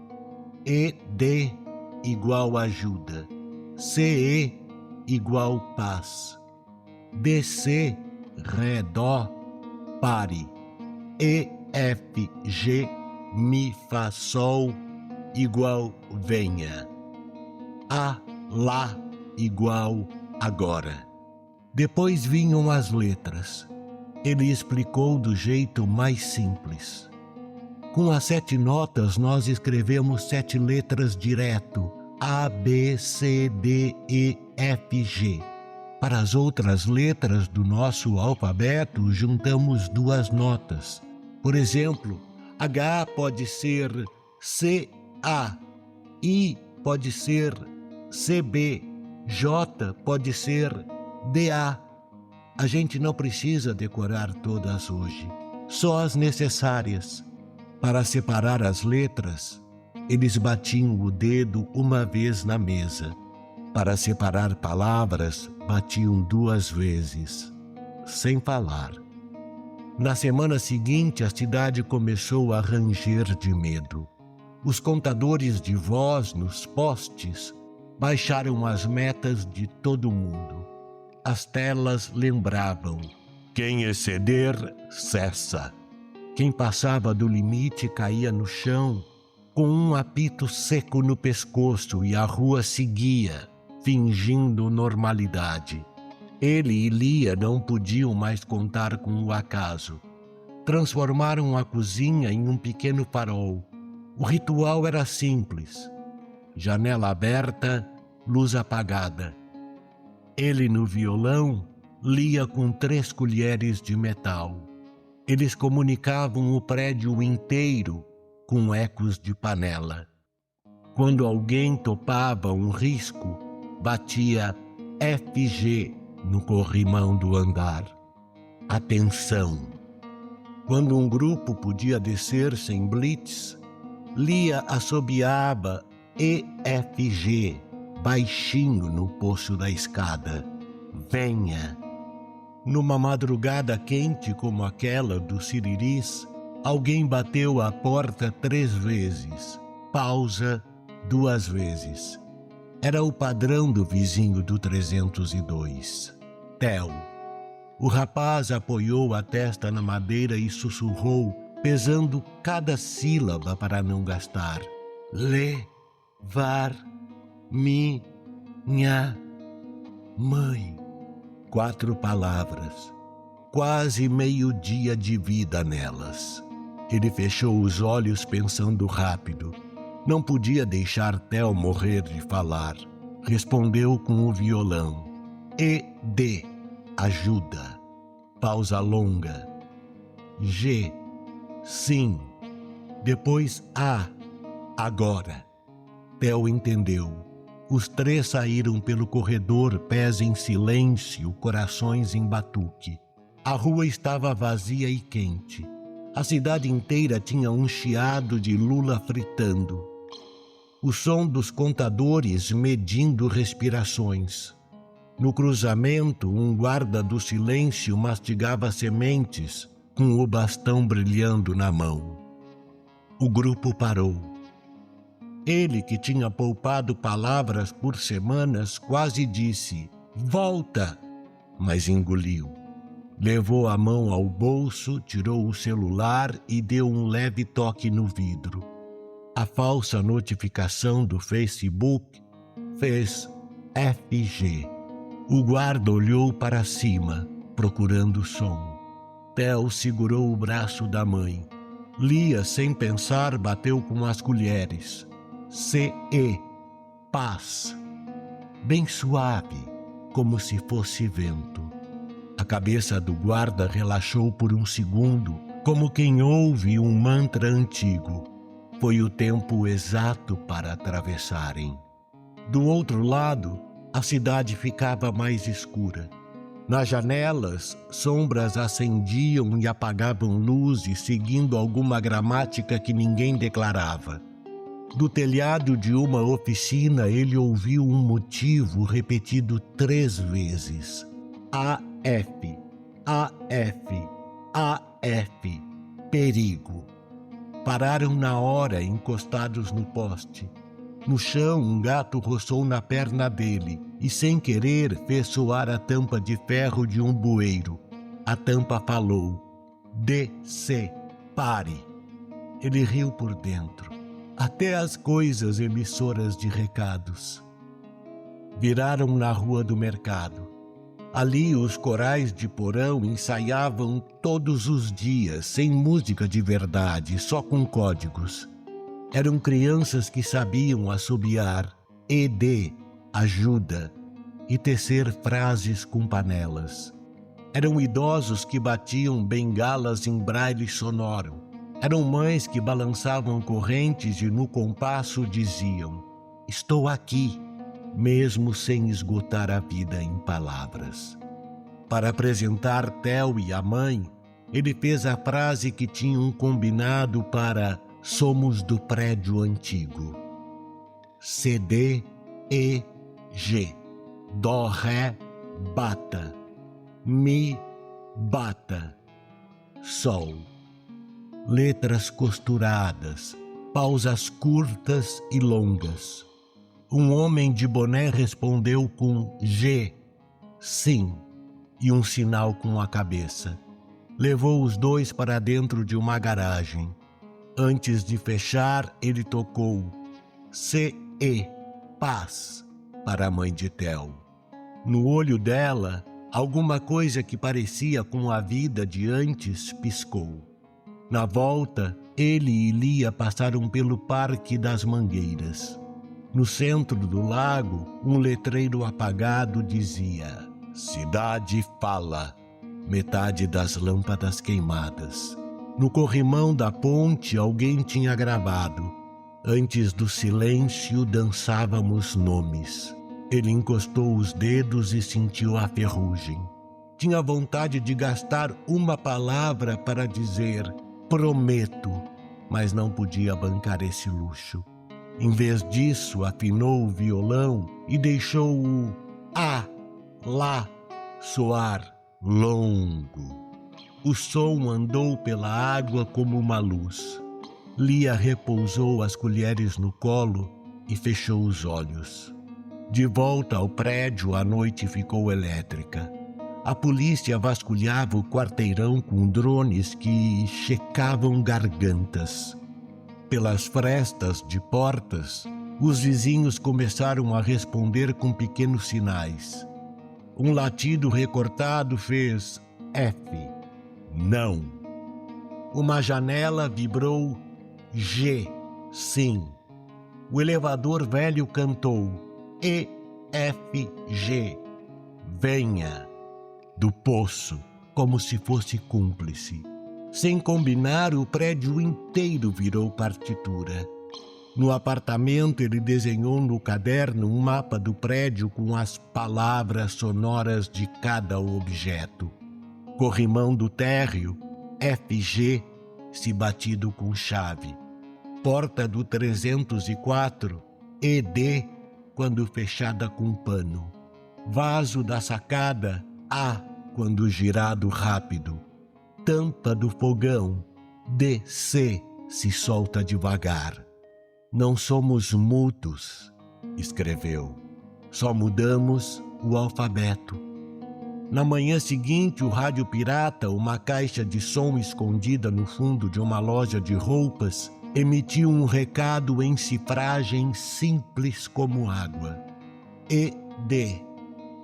ED igual ajuda. CE igual paz. DC, ré, dó, pare. EFG, mi, fá, sol, igual venha. A, lá, igual agora. Depois vinham as letras. Ele explicou do jeito mais simples. Com as 7 notas, nós escrevemos 7 letras direto. A, B, C, D, E, F, G. Para as outras letras do nosso alfabeto, juntamos 2 notas. Por exemplo, H pode ser C-A, I pode ser C-B, J pode ser D-A. A gente não precisa decorar todas hoje, só as necessárias. Para separar as letras, eles batiam o dedo uma vez na mesa. Para separar palavras, batiam 2 vezes, sem falar. Na semana seguinte, a cidade começou a ranger de medo. Os contadores de voz nos postes baixaram as metas de todo mundo. As telas lembravam: quem exceder, cessa. Quem passava do limite caía no chão com um apito seco no pescoço e a rua seguia, fingindo normalidade. Ele e Lia não podiam mais contar com o acaso. Transformaram a cozinha em um pequeno farol. O ritual era simples. Janela aberta, luz apagada. Ele no violão, Lia com 3 colheres de metal. Eles comunicavam o prédio inteiro com ecos de panela. Quando alguém topava um risco, batia FG no corrimão do andar. Atenção! Quando um grupo podia descer sem blitz, Lia assobiava EFG baixinho no poço da escada. Venha! Numa madrugada quente como aquela do Siriris, alguém bateu à porta 3 vezes. Pausa 2 vezes. Era o padrão do vizinho do 302, Theo. O rapaz apoiou a testa na madeira e sussurrou, pesando cada sílaba para não gastar. Levar minha mãe. 4 palavras, quase meio-dia de vida nelas. Ele fechou os olhos pensando rápido. Não podia deixar Theo morrer de falar. Respondeu com o violão. ED, ajuda. Pausa longa. G. Sim. Depois A. Agora. Theo entendeu. Os três saíram pelo corredor, pés em silêncio, corações em batuque. A rua estava vazia e quente. A cidade inteira tinha um chiado de lula fritando. O som dos contadores medindo respirações. No cruzamento, um guarda do silêncio mastigava sementes, com o bastão brilhando na mão. O grupo parou. Ele, que tinha poupado palavras por semanas, quase disse, "Volta!", mas engoliu. Levou a mão ao bolso, tirou o celular e deu um leve toque no vidro. A falsa notificação do Facebook fez FG. O guarda olhou para cima, procurando o som. Theo segurou o braço da mãe. Lia, sem pensar, bateu com as colheres. C-E, paz. Bem suave, como se fosse vento. A cabeça do guarda relaxou por um segundo, como quem ouve um mantra antigo. Foi o tempo exato para atravessarem. Do outro lado, a cidade ficava mais escura. Nas janelas, sombras acendiam e apagavam luzes, seguindo alguma gramática que ninguém declarava. Do telhado de uma oficina, ele ouviu um motivo repetido 3 vezes. AF, AF, AF, perigo. Pararam na hora, encostados no poste. No chão, um gato roçou na perna dele e, sem querer, fez soar a tampa de ferro de um bueiro. A tampa falou, DC, pare. Ele riu por dentro. Até as coisas emissoras de recados. Viraram na rua do mercado. Ali os corais de porão ensaiavam todos os dias, sem música de verdade, só com códigos. Eram crianças que sabiam assobiar, ED, ajuda, e tecer frases com panelas. Eram idosos que batiam bengalas em braille sonoro. Eram mães que balançavam correntes e no compasso diziam, "Estou aqui", mesmo sem esgotar a vida em palavras. Para apresentar Theo e a mãe, ele fez a frase que tinham combinado para "Somos do prédio antigo". CD, E, G. Dó, Ré, bata. Mi, bata. Sol. Letras costuradas, pausas curtas e longas. Um homem de boné respondeu com G, sim, e um sinal com a cabeça. Levou os dois para dentro de uma garagem. Antes de fechar, ele tocou C-E, paz, para a mãe de Theo. No olho dela, alguma coisa que parecia com a vida de antes piscou. Na volta, ele e Lia passaram pelo Parque das Mangueiras. No centro do lago, um letreiro apagado dizia "Cidade fala", metade das lâmpadas queimadas. No corrimão da ponte, alguém tinha gravado: "Antes do silêncio, dançávamos nomes". Ele encostou os dedos e sentiu a ferrugem. Tinha vontade de gastar uma palavra para dizer "prometo", mas não podia bancar esse luxo. Em vez disso, afinou o violão e deixou o "a", "lá" soar longo. O som andou pela água como uma luz. Lia repousou as colheres no colo e fechou os olhos. De volta ao prédio, a noite ficou elétrica. A polícia vasculhava o quarteirão com drones que checavam gargantas. Pelas frestas de portas, os vizinhos começaram a responder com pequenos sinais. Um latido recortado fez F. Não. Uma janela vibrou G. Sim. O elevador velho cantou E-F-G. Venha. Do poço, como se fosse cúmplice. Sem combinar, o prédio inteiro virou partitura. No apartamento, ele desenhou no caderno um mapa do prédio com as palavras sonoras de cada objeto. Corrimão do térreo, FG, se batido com chave. Porta do 304, ED, quando fechada com pano. Vaso da sacada, A, quando girado rápido. Tampa do fogão, DC, se solta devagar. Não somos mudos, escreveu. Só mudamos o alfabeto. Na manhã seguinte, o rádio pirata, uma caixa de som escondida no fundo de uma loja de roupas, emitiu um recado em cifragem simples como água. ED,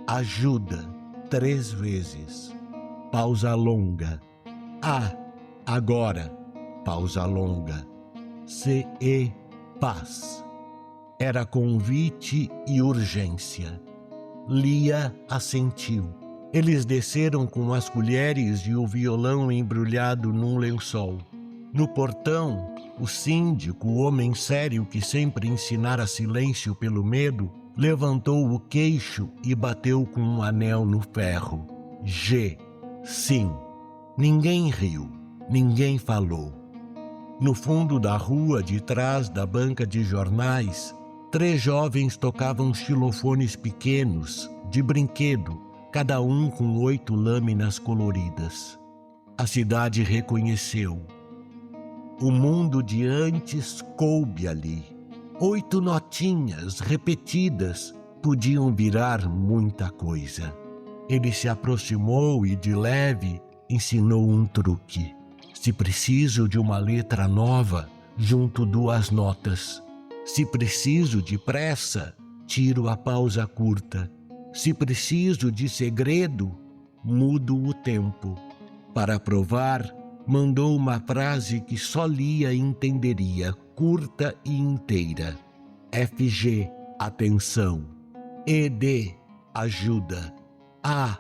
ajuda, 3 vezes. Pausa longa. A, agora, pausa longa. CE, paz. Era convite e urgência. Lia assentiu. Eles desceram com as colheres e o violão embrulhado num lençol. No portão, o síndico, o homem sério que sempre ensinara silêncio pelo medo, levantou o queixo e bateu com um anel no ferro. G. Sim. Ninguém riu, ninguém falou. No fundo da rua, de trás da banca de jornais, 3 jovens tocavam xilofones pequenos, de brinquedo, cada um com 8 lâminas coloridas. A cidade reconheceu. O mundo de antes coube ali. 8 notinhas repetidas podiam virar muita coisa. Ele se aproximou e, de leve, ensinou um truque. Se preciso de uma letra nova, junto 2 notas. Se preciso de pressa, tiro a pausa curta. Se preciso de segredo, mudo o tempo. Para provar, mandou uma frase que só lia e entenderia, curta e inteira. FG, atenção. ED, ajuda. A,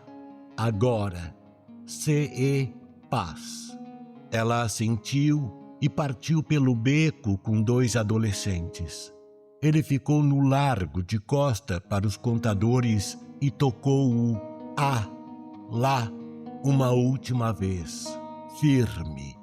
agora. CE, paz. Ela assentiu e partiu pelo beco com 2 adolescentes. Ele ficou no largo, de costa para os contadores, e tocou o A, lá, uma última vez, firme.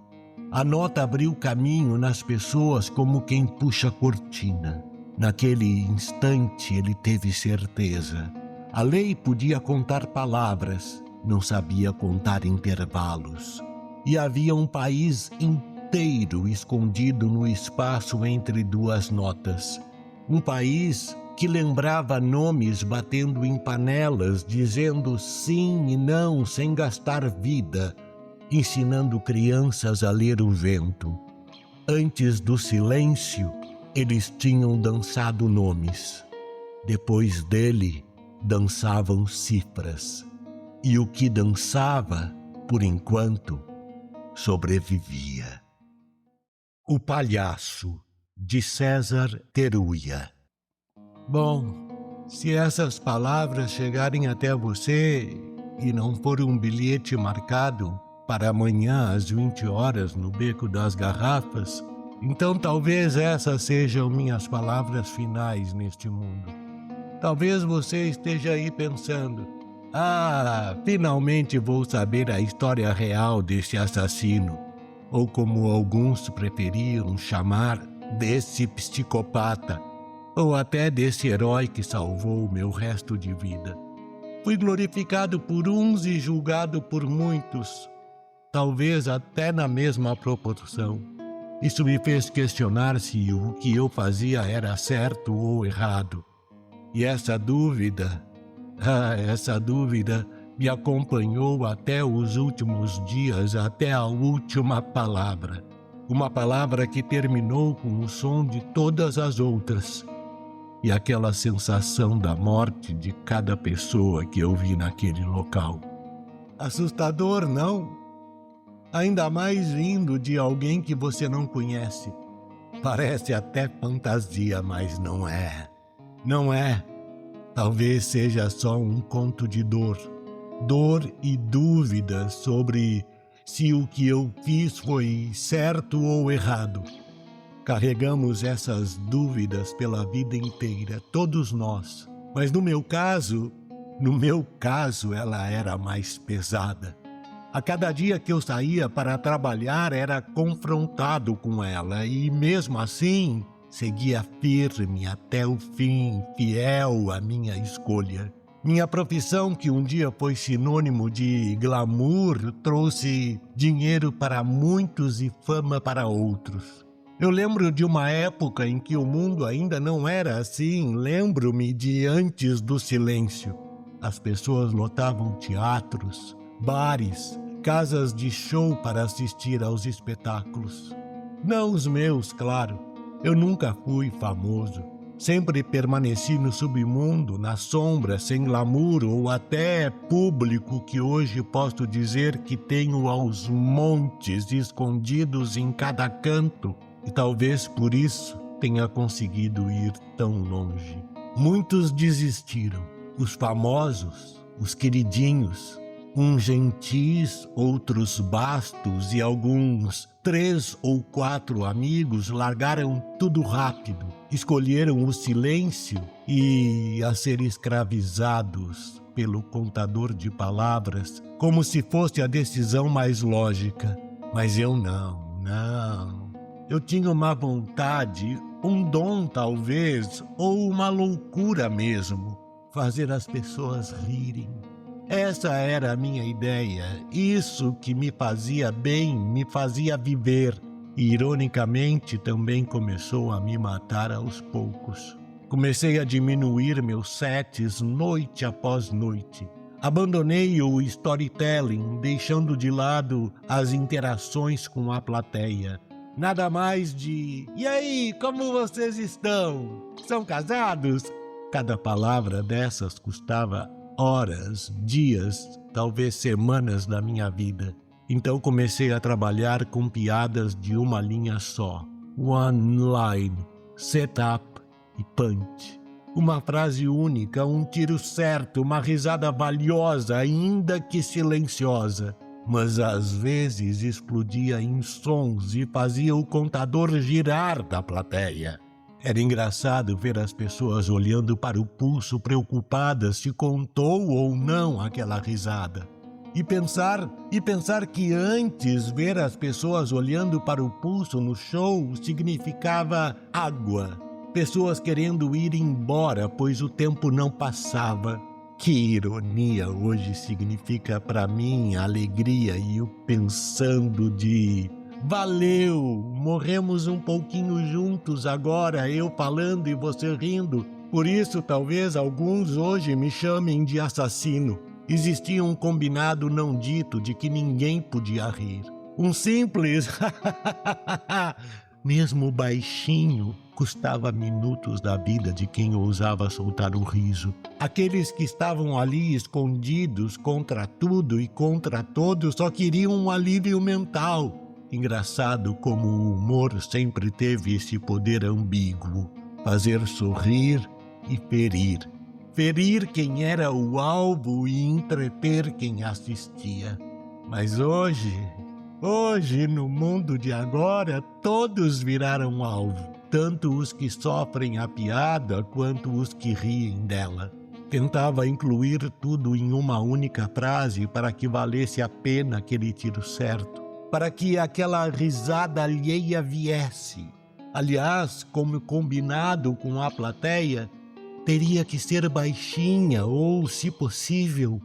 A nota abriu caminho nas pessoas como quem puxa cortina. Naquele instante ele teve certeza. A lei podia contar palavras, não sabia contar intervalos. E havia um país inteiro escondido no espaço entre 2 notas. Um país que lembrava nomes batendo em panelas, dizendo sim e não sem gastar vida, ensinando crianças a ler o vento. Antes do silêncio, eles tinham dançado nomes. Depois dele, dançavam cifras. E o que dançava, por enquanto, sobrevivia. O Palhaço, de César Teruya. Bom, se essas palavras chegarem até você e não for um bilhete marcado para amanhã às 20 horas no Beco das Garrafas, então talvez essas sejam minhas palavras finais neste mundo. Talvez você esteja aí pensando: finalmente vou saber a história real desse assassino, ou como alguns preferiam chamar, desse psicopata, ou até desse herói que salvou o meu resto de vida. Fui glorificado por uns e julgado por muitos, talvez até na mesma proporção. Isso me fez questionar se o que eu fazia era certo ou errado. E essa dúvida me acompanhou até os últimos dias, até a última palavra. Uma palavra que terminou com o som de todas as outras. E aquela sensação da morte de cada pessoa que eu vi naquele local. Assustador, não? Ainda mais vindo de alguém que você não conhece. Parece até fantasia, mas não é. Não é. Talvez seja só um conto de dor. dor e dúvida sobre se o que eu fiz foi certo ou errado. Carregamos essas dúvidas pela vida inteira, todos nós. Mas no meu caso, ela era mais pesada. A cada dia que eu saía para trabalhar, era confrontado com ela e, mesmo assim, seguia firme até o fim, fiel à minha escolha. Minha profissão, que um dia foi sinônimo de glamour, trouxe dinheiro para muitos e fama para outros. Eu lembro de uma época em que o mundo ainda não era assim. Lembro-me de antes do silêncio. As pessoas lotavam teatros, bares, casas de show para assistir aos espetáculos. Não os meus, claro. Eu nunca fui famoso. Sempre permaneci no submundo, na sombra, sem glamour ou até público que hoje posso dizer que tenho aos montes escondidos em cada canto. E talvez por isso tenha conseguido ir tão longe. Muitos desistiram. Os famosos, os queridinhos, uns gentis, outros bastos e alguns 3 ou 4 amigos largaram tudo rápido, escolheram o silêncio e a ser escravizados pelo contador de palavras, como se fosse a decisão mais lógica. Mas eu não. Eu tinha uma vontade, um dom talvez, ou uma loucura mesmo, fazer as pessoas rirem. Essa era a minha ideia, isso que me fazia bem, me fazia viver. E, ironicamente, também começou a me matar aos poucos. Comecei a diminuir meus sets noite após noite. Abandonei o storytelling, deixando de lado as interações com a plateia. Nada mais de "E aí, como vocês estão? São casados?" Cada palavra dessas custava horas, dias, talvez semanas da minha vida. Então comecei a trabalhar com piadas de uma linha só. One line, setup e punch. Uma frase única, um tiro certo, uma risada valiosa, ainda que silenciosa. Mas às vezes explodia em sons e fazia o contador girar da plateia. Era engraçado ver as pessoas olhando para o pulso, preocupadas se contou ou não aquela risada. E pensar que antes ver as pessoas olhando para o pulso no show significava água. Pessoas querendo ir embora, pois o tempo não passava. Que ironia hoje significa para mim alegria, e eu pensando de valeu, morremos um pouquinho juntos agora, eu falando e você rindo. Por isso talvez alguns hoje me chamem de assassino. Existia um combinado não dito de que ninguém podia rir. Um simples mesmo baixinho, custava minutos da vida de quem ousava soltar o riso. Aqueles que estavam ali escondidos contra tudo e contra todos só queriam um alívio mental. Engraçado como o humor sempre teve esse poder ambíguo, fazer sorrir e ferir. Ferir quem era o alvo e entreter quem assistia. Mas hoje, no mundo de agora, todos viraram alvo, tanto os que sofrem a piada quanto os que riem dela. Tentava incluir tudo em uma única frase para que valesse a pena aquele tiro certo, para que aquela risada alheia viesse. Aliás, como combinado com a plateia, teria que ser baixinha ou, se possível,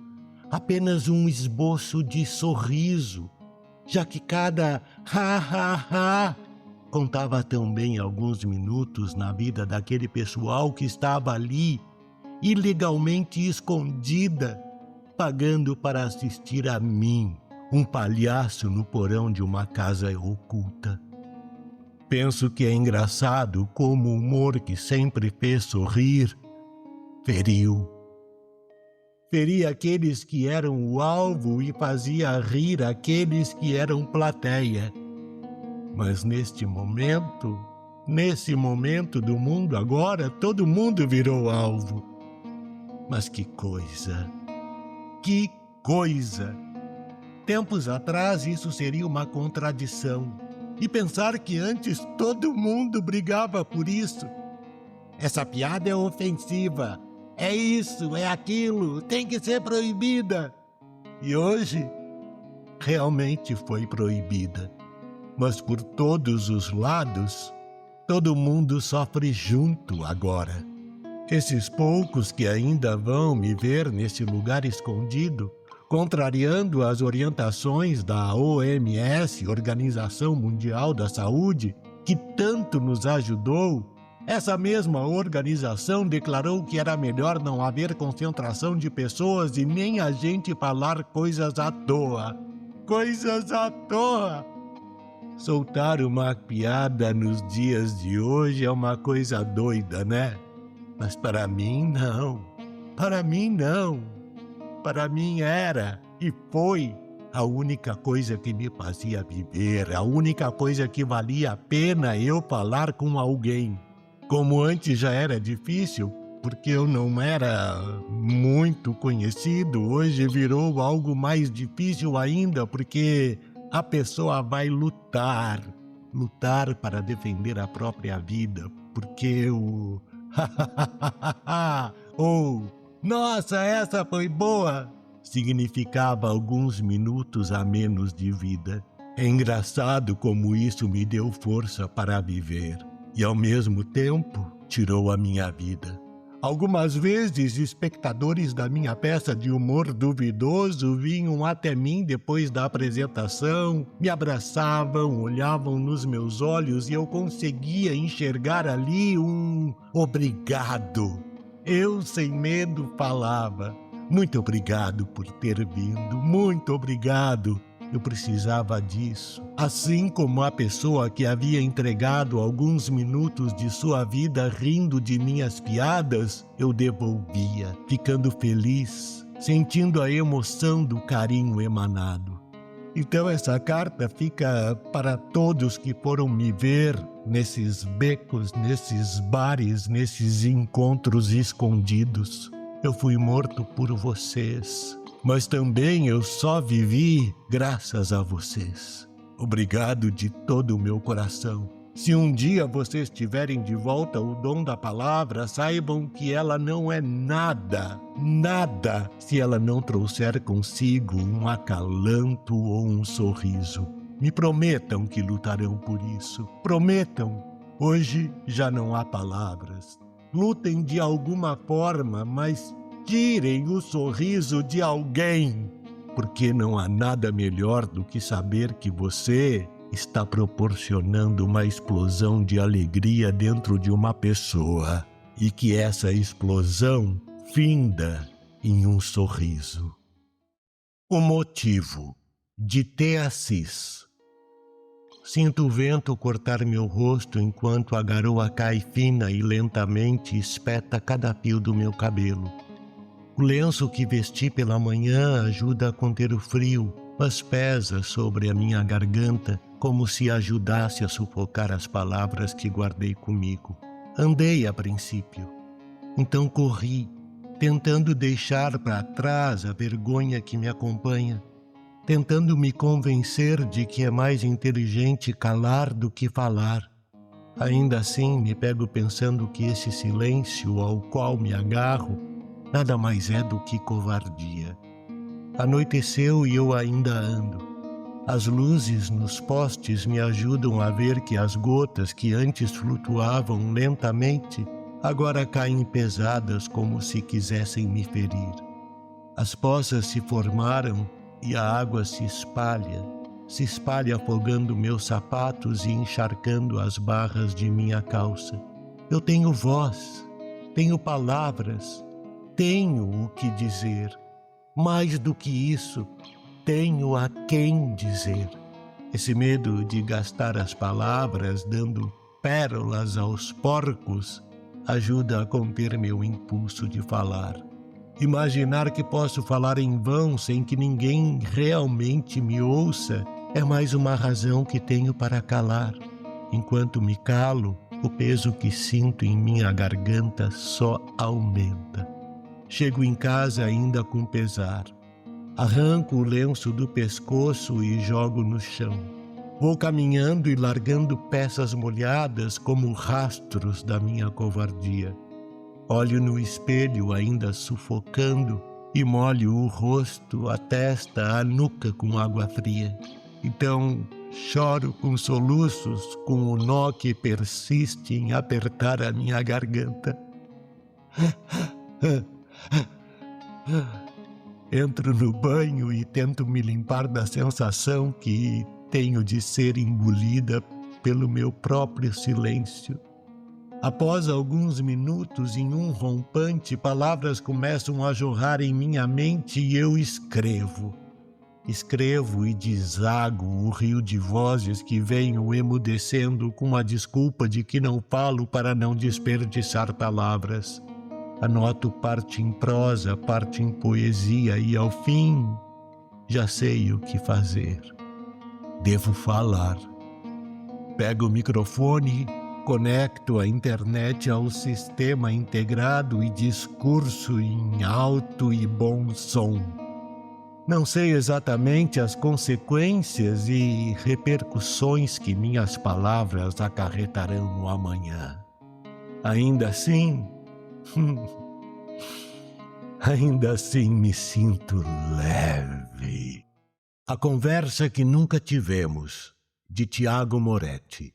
apenas um esboço de sorriso, já que cada ha contava também alguns minutos na vida daquele pessoal que estava ali, ilegalmente escondida, pagando para assistir a mim, um palhaço no porão de uma casa oculta. Penso que é engraçado como o humor que sempre fez sorrir, feriu. Feria aqueles que eram o alvo e fazia rir aqueles que eram plateia. Mas nesse momento do mundo agora, todo mundo virou alvo. Mas que coisa. Tempos atrás isso seria uma contradição. E pensar que antes todo mundo brigava por isso. Essa piada é ofensiva. É isso, é aquilo, tem que ser proibida. E hoje, realmente foi proibida. Mas por todos os lados, todo mundo sofre junto agora. Esses poucos que ainda vão me ver nesse lugar escondido, contrariando as orientações da OMS, Organização Mundial da Saúde, que tanto nos ajudou, essa mesma organização declarou que era melhor não haver concentração de pessoas e nem a gente falar coisas à toa. Coisas à toa! Soltar uma piada nos dias de hoje é uma coisa doida, né? Mas para mim, não. Para mim, não. Para mim era e foi a única coisa que me fazia viver, a única coisa que valia a pena eu falar com alguém. Como antes já era difícil, porque eu não era muito conhecido, hoje virou algo mais difícil ainda, porque a pessoa vai lutar para defender a própria vida, porque o ou nossa, essa foi boa, significava alguns minutos a menos de vida. É engraçado como isso me deu força para viver e, ao mesmo tempo, tirou a minha vida. Algumas vezes, espectadores da minha peça de humor duvidoso vinham até mim depois da apresentação, me abraçavam, olhavam nos meus olhos e eu conseguia enxergar ali um obrigado. Eu, sem medo, falava: muito obrigado por ter vindo, muito obrigado. Eu precisava disso. Assim como a pessoa que havia entregado alguns minutos de sua vida rindo de minhas piadas, eu devolvia, ficando feliz, sentindo a emoção do carinho emanado. Então essa carta fica para todos que foram me ver nesses becos, nesses bares, nesses encontros escondidos. Eu fui morto por vocês, mas também eu só vivi graças a vocês. Obrigado de todo o meu coração. Se um dia vocês tiverem de volta o dom da palavra, saibam que ela não é nada, nada, se ela não trouxer consigo um acalanto ou um sorriso. Me prometam que lutarão por isso. Prometam. Hoje já não há palavras. Lutem de alguma forma, mas tirem o sorriso de alguém, porque não há nada melhor do que saber que você está proporcionando uma explosão de alegria dentro de uma pessoa e que essa explosão finda em um sorriso. O motivo de T. Assis. Sinto o vento cortar meu rosto enquanto a garoa cai fina e lentamente espeta cada fio do meu cabelo. O lenço que vesti pela manhã ajuda a conter o frio, mas pesa sobre a minha garganta como se ajudasse a sufocar as palavras que guardei comigo. Andei a princípio, então corri, tentando deixar para trás a vergonha que me acompanha, tentando me convencer de que é mais inteligente calar do que falar. Ainda assim, me pego pensando que esse silêncio ao qual me agarro nada mais é do que covardia. Anoiteceu e eu ainda ando. As luzes nos postes me ajudam a ver que as gotas que antes flutuavam lentamente agora caem pesadas como se quisessem me ferir. As poças se formaram e a água se espalha afogando meus sapatos e encharcando as barras de minha calça. Eu tenho voz, tenho palavras, tenho o que dizer. Mais do que isso, tenho a quem dizer. Esse medo de gastar as palavras dando pérolas aos porcos ajuda a conter meu impulso de falar. Imaginar que posso falar em vão sem que ninguém realmente me ouça é mais uma razão que tenho para calar. Enquanto me calo, o peso que sinto em minha garganta só aumenta. Chego em casa ainda com pesar. Arranco o lenço do pescoço e jogo no chão. Vou caminhando e largando peças molhadas como rastros da minha covardia. Olho no espelho ainda sufocando e molho o rosto, a testa, a nuca com água fria. Então choro com soluços, com o nó que persiste em apertar a minha garganta. Entro no banho e tento me limpar da sensação que tenho de ser engolida pelo meu próprio silêncio. Após alguns minutos, em um rompante, palavras começam a jorrar em minha mente e eu escrevo. Escrevo e desago o rio de vozes que venho emudecendo com a desculpa de que não falo para não desperdiçar palavras. Anoto parte em prosa, parte em poesia e, ao fim, já sei o que fazer. Devo falar. Pego o microfone, conecto a internet ao sistema integrado e discurso em alto e bom som. Não sei exatamente as consequências e repercussões que minhas palavras acarretarão no amanhã. Ainda assim me sinto leve. A conversa que nunca tivemos, de Tiago Moretti.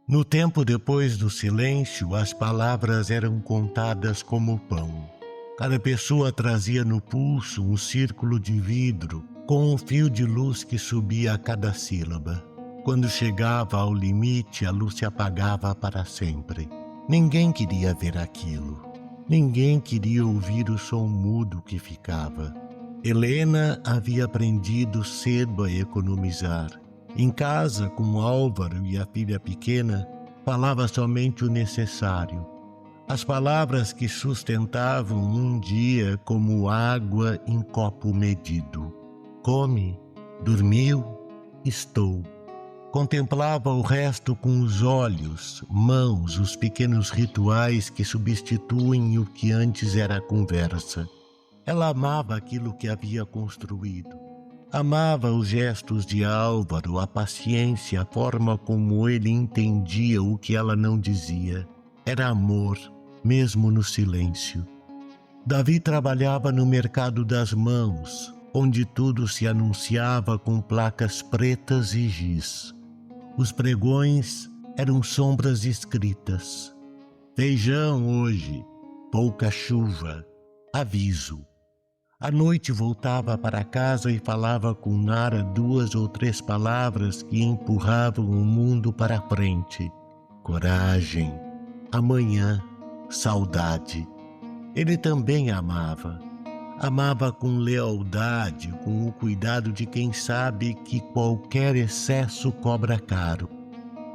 No tempo depois do silêncio, as palavras eram contadas como pão. Cada pessoa trazia no pulso um círculo de vidro com um fio de luz que subia a cada sílaba. Quando chegava ao limite, a luz se apagava para sempre. Ninguém queria ver aquilo. Ninguém queria ouvir o som mudo que ficava. Helena havia aprendido cedo a economizar. Em casa, com Álvaro e a filha pequena, falava somente o necessário. As palavras que sustentavam um dia como água em copo medido. Come, dormiu, estou. Contemplava o resto com os olhos, mãos, os pequenos rituais que substituem o que antes era conversa. Ela amava aquilo que havia construído. Amava os gestos de Álvaro, a paciência, a forma como ele entendia o que ela não dizia. Era amor, mesmo no silêncio. Davi trabalhava no mercado das mãos, onde tudo se anunciava com placas pretas e giz. Os pregões eram sombras escritas. Feijão hoje, pouca chuva, aviso. À noite voltava para casa e falava com Nara 2 ou 3 palavras que empurravam o mundo para frente. Coragem, amanhã, saudade. Ele também amava. Amava com lealdade, com o cuidado de quem sabe que qualquer excesso cobra caro.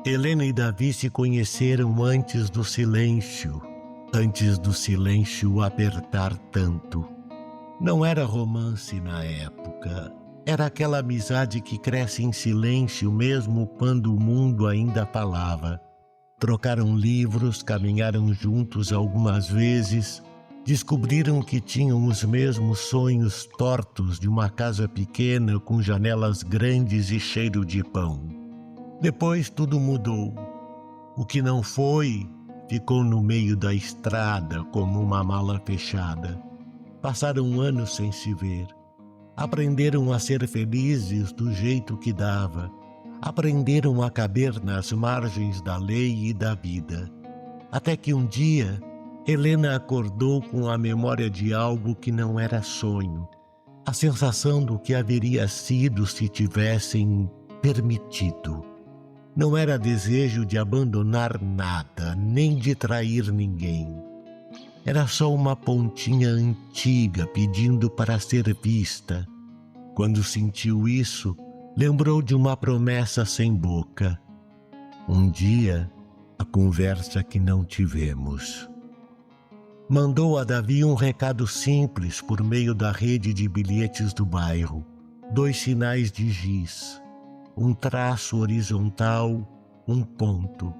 Helena e Davi se conheceram antes do silêncio apertar tanto. Não era romance na época, era aquela amizade que cresce em silêncio mesmo quando o mundo ainda falava. Trocaram livros, caminharam juntos algumas vezes, descobriram que tinham os mesmos sonhos tortos de uma casa pequena com janelas grandes e cheiro de pão. Depois tudo mudou. O que não foi, ficou no meio da estrada como uma mala fechada. Passaram anos sem se ver. Aprenderam a ser felizes do jeito que dava. Aprenderam a caber nas margens da lei e da vida. Até que um dia, Helena acordou com a memória de algo que não era sonho. A sensação do que haveria sido se tivessem permitido. Não era desejo de abandonar nada, nem de trair ninguém. Era só uma pontinha antiga pedindo para ser vista. Quando sentiu isso, lembrou de uma promessa sem boca. Um dia, a conversa que não tivemos. Mandou a Davi um recado simples por meio da rede de bilhetes do bairro. 2 sinais de giz, um traço horizontal, um ponto.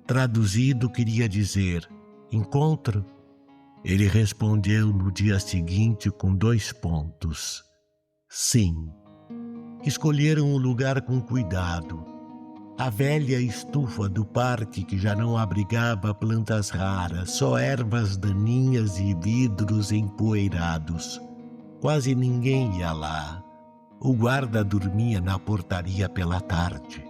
Traduzido queria dizer, encontro? Ele respondeu no dia seguinte com 2 pontos. Sim, escolheram o lugar com cuidado. A velha estufa do parque que já não abrigava plantas raras, só ervas daninhas e vidros empoeirados. Quase ninguém ia lá. O guarda dormia na portaria pela tarde.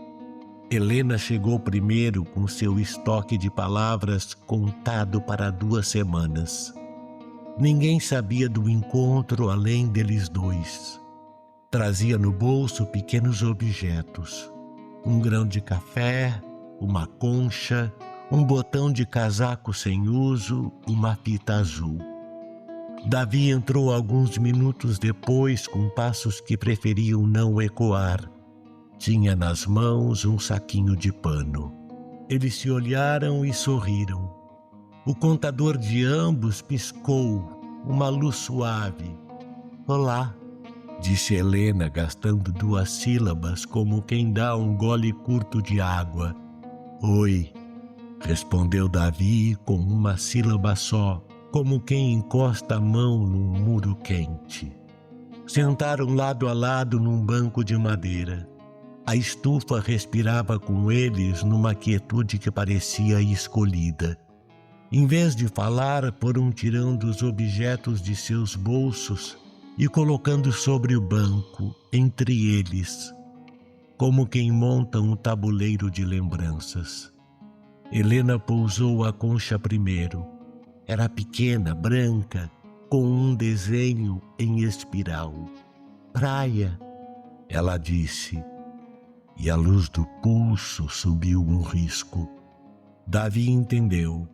Helena chegou primeiro com seu estoque de palavras contado para 2 semanas. Ninguém sabia do encontro além deles dois. Trazia no bolso pequenos objetos. Um grão de café, uma concha, um botão de casaco sem uso, uma fita azul. Davi entrou alguns minutos depois com passos que preferiam não ecoar. Tinha nas mãos um saquinho de pano. Eles se olharam e sorriram. O contador de ambos piscou, uma luz suave. Olá, disse Helena, gastando 2 sílabas como quem dá um gole curto de água. Oi, respondeu Davi com uma sílaba só, como quem encosta a mão num muro quente. Sentaram lado a lado num banco de madeira. A estufa respirava com eles numa quietude que parecia escolhida. Em vez de falar, foram tirando os objetos de seus bolsos e colocando sobre o banco, entre eles, como quem monta um tabuleiro de lembranças. Helena pousou a concha primeiro. Era pequena, branca, com um desenho em espiral. Praia, ela disse, e a luz do pulso subiu um risco. Davi entendeu.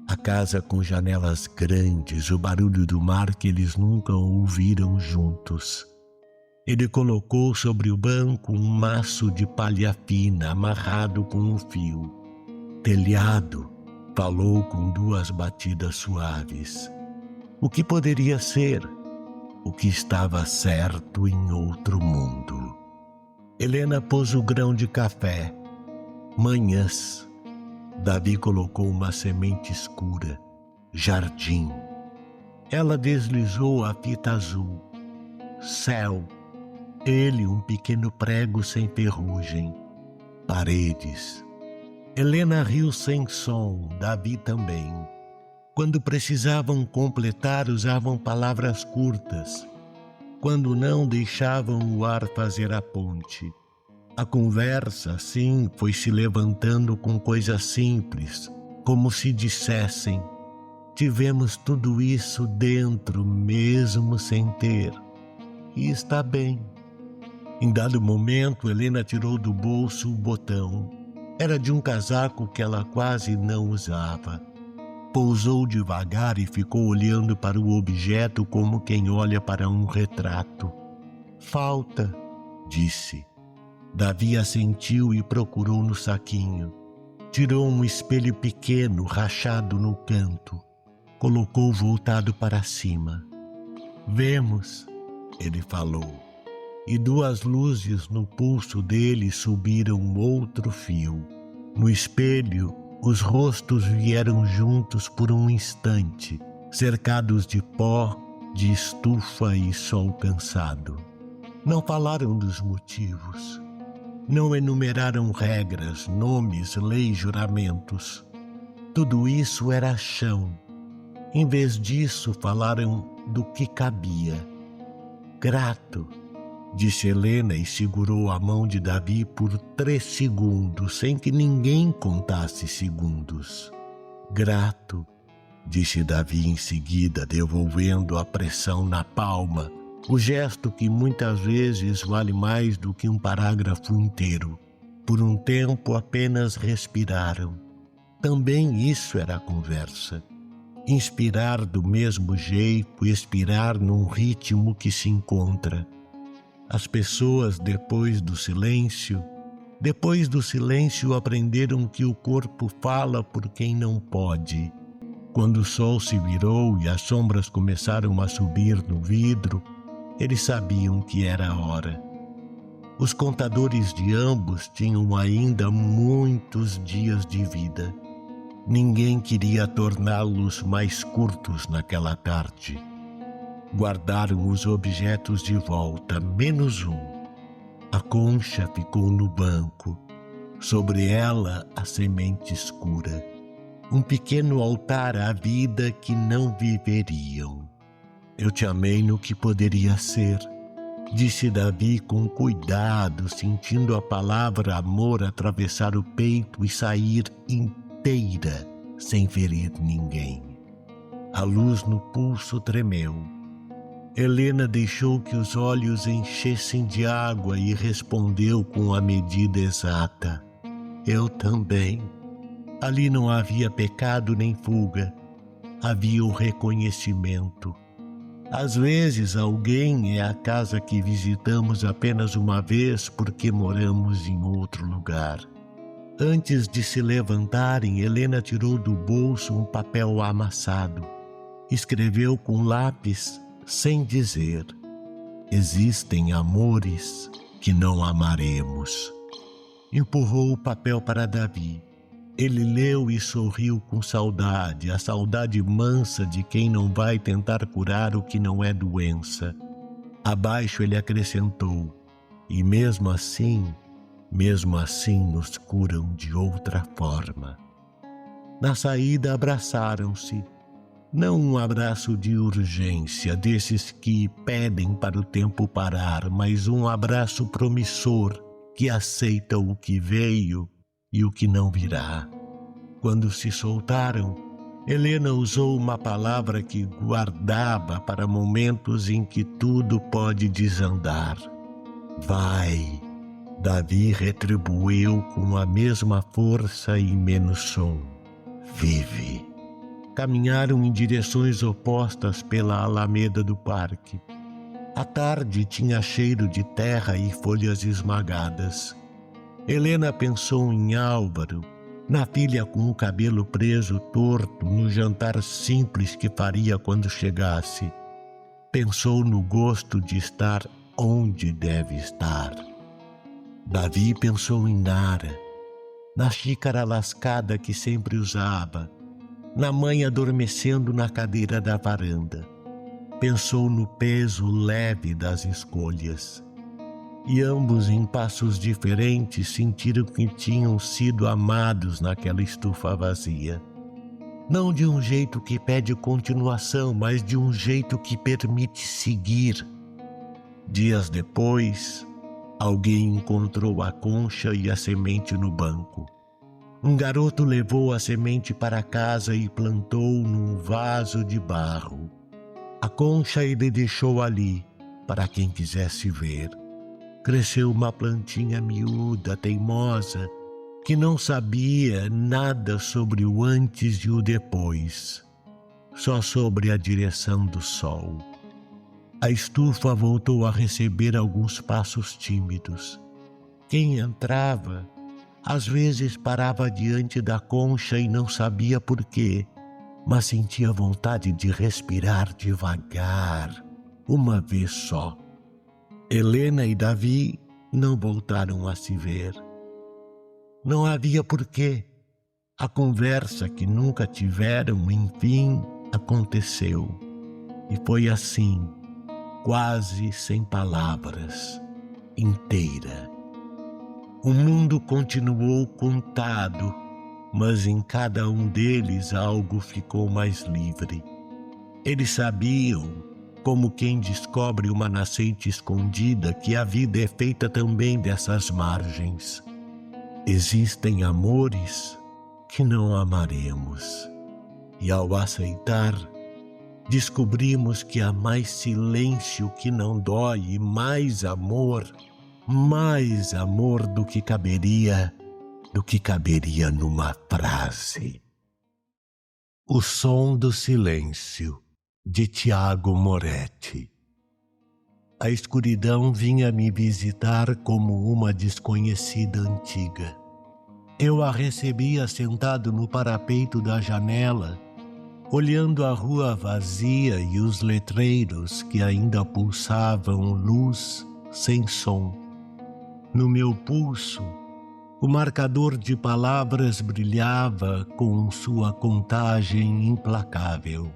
A casa com janelas grandes, o barulho do mar que eles nunca ouviram juntos. Ele colocou sobre o banco um maço de palha fina amarrado com um fio. Telhado, falou com 2 batidas suaves. O que poderia ser? O que estava certo em outro mundo. Helena pôs o grão de café. Manhãs. Davi colocou uma semente escura. Jardim. Ela deslizou a fita azul. Céu. Ele um pequeno prego sem ferrugem. Paredes. Helena riu sem som, Davi também. Quando precisavam completar, usavam palavras curtas. Quando não, deixavam o ar fazer a ponte. A conversa, assim, foi se levantando com coisas simples, como se dissessem: tivemos tudo isso dentro mesmo sem ter. E está bem. Em dado momento, Helena tirou do bolso o botão. Era de um casaco que ela quase não usava. Pousou devagar e ficou olhando para o objeto como quem olha para um retrato. Falta, disse. Davi assentiu e procurou no saquinho. Tirou um espelho pequeno, rachado no canto. Colocou voltado para cima. Vemos, ele falou. E 2 luzes no pulso dele subiram outro fio. No espelho, os rostos vieram juntos por um instante, cercados de pó, de estufa e sol cansado. Não falaram dos motivos. Não enumeraram regras, nomes, leis, juramentos. Tudo isso era chão. Em vez disso, falaram do que cabia. Grato, disse Helena e segurou a mão de Davi por 3 segundos, sem que ninguém contasse segundos. Grato, disse Davi em seguida, devolvendo a pressão na palma, o gesto que muitas vezes vale mais do que um parágrafo inteiro. Por um tempo apenas respiraram. Também isso era a conversa. Inspirar do mesmo jeito, expirar num ritmo que se encontra. As pessoas, depois do silêncio, aprenderam que o corpo fala por quem não pode. Quando o sol se virou e as sombras começaram a subir no vidro, eles sabiam que era a hora. Os contadores de ambos tinham ainda muitos dias de vida. Ninguém queria torná-los mais curtos naquela tarde. Guardaram os objetos de volta, menos um. A concha ficou no banco. Sobre ela, a semente escura. Um pequeno altar à vida que não viveriam. Eu te amei no que poderia ser, disse Davi com cuidado, sentindo a palavra amor atravessar o peito e sair inteira, sem ferir ninguém. A luz no pulso tremeu. Helena deixou que os olhos enchessem de água e respondeu com a medida exata. Eu também. Ali não havia pecado nem fuga. Havia o reconhecimento. Às vezes alguém é a casa que visitamos apenas uma vez porque moramos em outro lugar. Antes de se levantarem, Helena tirou do bolso um papel amassado. Escreveu com lápis, sem dizer: existem amores que não amaremos. Empurrou o papel para Davi. Ele leu e sorriu com saudade, a saudade mansa de quem não vai tentar curar o que não é doença. Abaixo ele acrescentou: e mesmo assim nos curam de outra forma. Na saída abraçaram-se. Não um abraço de urgência, desses que pedem para o tempo parar, mas um abraço promissor, que aceita o que veio e o que não virá. Quando se soltaram, Helena usou uma palavra que guardava para momentos em que tudo pode desandar. Vai. Davi retribuiu com a mesma força e menos som. Vive. Caminharam em direções opostas pela alameda do parque. A tarde tinha cheiro de terra e folhas esmagadas. Helena pensou em Álvaro, na filha com o cabelo preso torto, no jantar simples que faria quando chegasse. Pensou no gosto de estar onde deve estar. Davi pensou em Nara, na xícara lascada que sempre usava, na mãe adormecendo na cadeira da varanda. Pensou no peso leve das escolhas. E ambos, em passos diferentes, sentiram que tinham sido amados naquela estufa vazia. Não de um jeito que pede continuação, mas de um jeito que permite seguir. Dias depois, alguém encontrou a concha e a semente no banco. Um garoto levou a semente para casa e plantou num vaso de barro. A concha ele deixou ali, para quem quisesse ver. Cresceu uma plantinha miúda, teimosa, que não sabia nada sobre o antes e o depois, só sobre a direção do sol. A estufa voltou a receber alguns passos tímidos. Quem entrava, às vezes parava diante da concha e não sabia por quê, mas sentia vontade de respirar devagar, uma vez só. Helena e Davi não voltaram a se ver. Não havia porquê. A conversa que nunca tiveram, enfim, aconteceu. E foi assim, quase sem palavras, inteira. O mundo continuou contado, mas em cada um deles algo ficou mais livre. Eles sabiam, como quem descobre uma nascente escondida, que a vida é feita também dessas margens. Existem amores que não amaremos. E ao aceitar, descobrimos que há mais silêncio que não dói e mais amor do que caberia numa frase. O som do silêncio, de Tiago Moretti. A escuridão vinha me visitar como uma desconhecida antiga. Eu a recebia sentado no parapeito da janela, olhando a rua vazia e os letreiros que ainda pulsavam luz sem som. No meu pulso, o marcador de palavras brilhava com sua contagem implacável.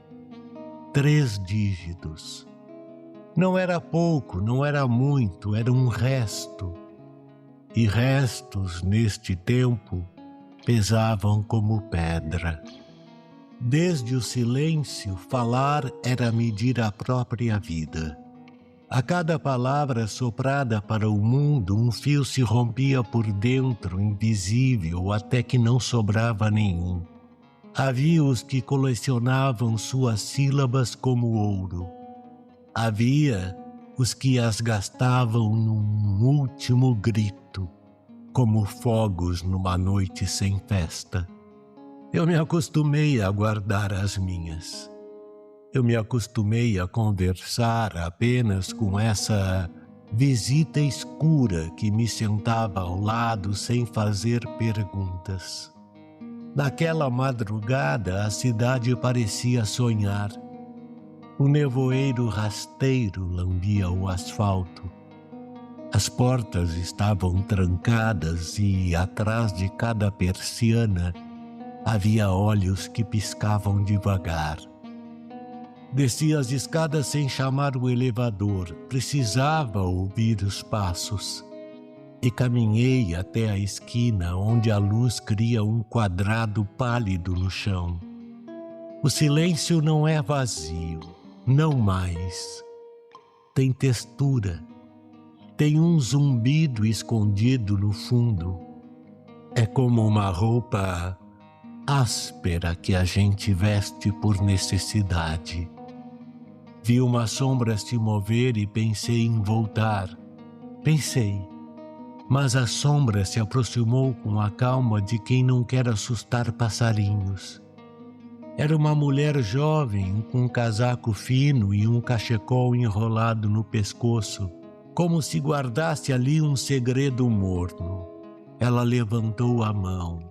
3 dígitos, Não era pouco, não era muito, era um resto. E restos, neste tempo, pesavam como pedra. Desde o silêncio, falar era medir a própria vida. A cada palavra soprada para o mundo, um fio se rompia por dentro, invisível, até que não sobrava nenhum. Havia os que colecionavam suas sílabas como ouro. Havia os que as gastavam num último grito, como fogos numa noite sem festa. Eu me acostumei a guardar as minhas. Eu me acostumei a conversar apenas com essa visita escura que me sentava ao lado sem fazer perguntas. Naquela madrugada, a cidade parecia sonhar. O nevoeiro rasteiro lambia o asfalto. As portas estavam trancadas e, atrás de cada persiana, havia olhos que piscavam devagar. Desci as escadas sem chamar o elevador, precisava ouvir os passos. E caminhei até a esquina onde a luz cria um quadrado pálido no chão. O silêncio não é vazio, não mais. Tem textura, tem um zumbido escondido no fundo. É como uma roupa áspera que a gente veste por necessidade. Vi uma sombra se mover e pensei em voltar. Pensei. Mas a sombra se aproximou com a calma de quem não quer assustar passarinhos. Era uma mulher jovem, com um casaco fino e um cachecol enrolado no pescoço, como se guardasse ali um segredo morno. Ela levantou a mão,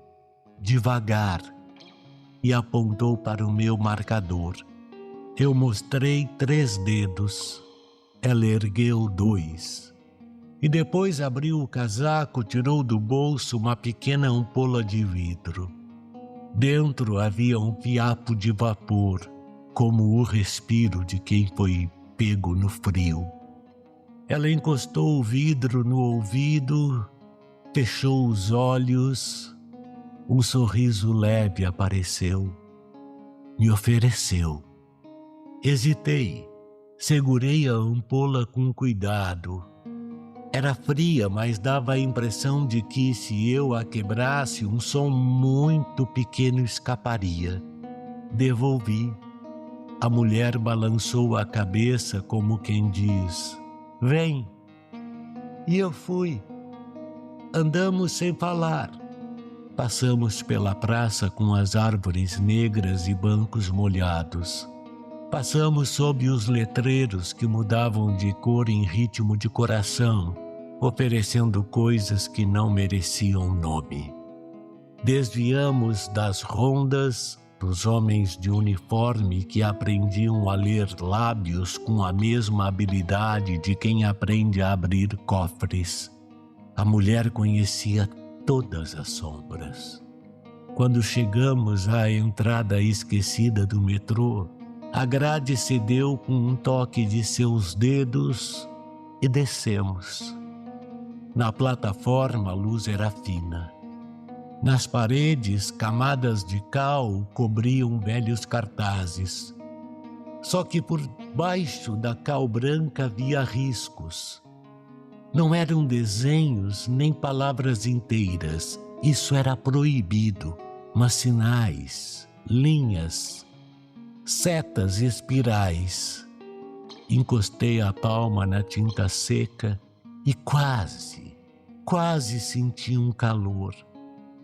devagar, e apontou para o meu marcador. Eu mostrei 3 dedos. Ela ergueu 2. E depois abriu o casaco, tirou do bolso uma pequena ampola de vidro. Dentro havia um fiapo de vapor, como o respiro de quem foi pego no frio. Ela encostou o vidro no ouvido, fechou os olhos. Um sorriso leve apareceu. Me ofereceu. Hesitei. Segurei a ampola com cuidado. Era fria, mas dava a impressão de que, se eu a quebrasse, um som muito pequeno escaparia. Devolvi. A mulher balançou a cabeça como quem diz: "Vem." E eu fui. Andamos sem falar. Passamos pela praça com as árvores negras e bancos molhados. Passamos sob os letreiros que mudavam de cor em ritmo de coração, oferecendo coisas que não mereciam nome. Desviamos das rondas dos homens de uniforme que aprendiam a ler lábios com a mesma habilidade de quem aprende a abrir cofres. A mulher conhecia todas as sombras. Quando chegamos à entrada esquecida do metrô, a grade cedeu com um toque de seus dedos e descemos. Na plataforma a luz era fina. Nas paredes, camadas de cal cobriam velhos cartazes. Só que por baixo da cal branca havia riscos. Não eram desenhos nem palavras inteiras. Isso era proibido, mas sinais, linhas, setas espirais. Encostei a palma na tinta seca e quase senti um calor.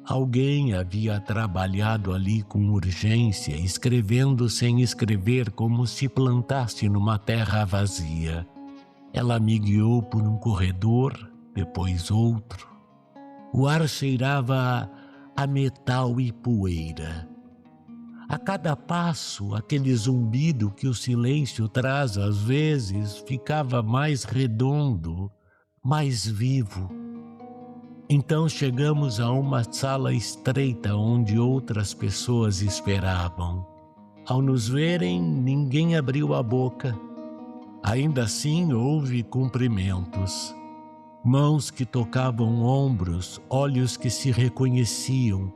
Alguém havia trabalhado ali com urgência, escrevendo sem escrever, como se plantasse numa terra vazia. Ela me guiou por um corredor, depois outro. O ar cheirava a metal e poeira. A cada passo, aquele zumbido que o silêncio traz às vezes ficava mais redondo, mais vivo. Então chegamos a uma sala estreita onde outras pessoas esperavam. Ao nos verem, ninguém abriu a boca. Ainda assim houve cumprimentos. Mãos que tocavam ombros, olhos que se reconheciam,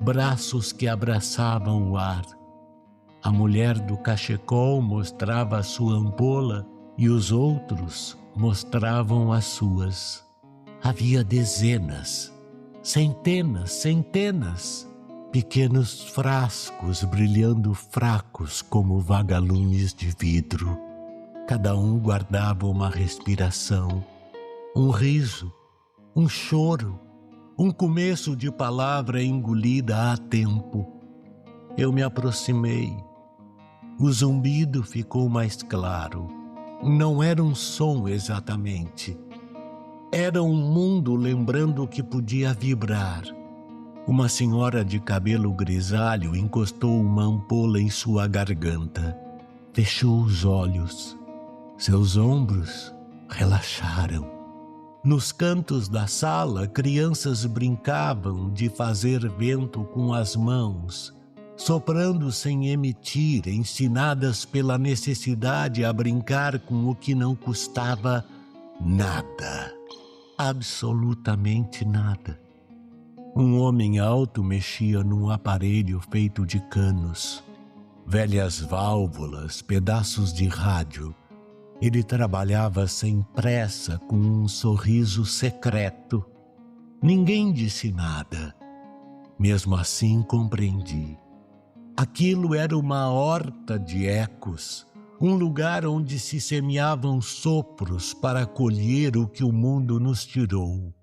braços que abraçavam o ar. A mulher do cachecol mostrava a sua ampola e os outros mostravam as suas. Havia dezenas, centenas, pequenos frascos brilhando fracos como vagalumes de vidro. Cada um guardava uma respiração, um riso, um choro, um começo de palavra engolida a tempo. Eu me aproximei. O zumbido ficou mais claro. Não era um som exatamente. Era um mundo lembrando que podia vibrar. Uma senhora de cabelo grisalho encostou uma ampola em sua garganta. Fechou os olhos. Seus ombros relaxaram. Nos cantos da sala, crianças brincavam de fazer vento com as mãos, soprando sem emitir, ensinadas pela necessidade a brincar com o que não custava nada, absolutamente nada. Um homem alto mexia num aparelho feito de canos, velhas válvulas, pedaços de rádio. Ele trabalhava sem pressa, com um sorriso secreto. Ninguém disse nada. Mesmo assim compreendi. Aquilo era uma horta de ecos, um lugar onde se semeavam sopros para colher o que o mundo nos tirou.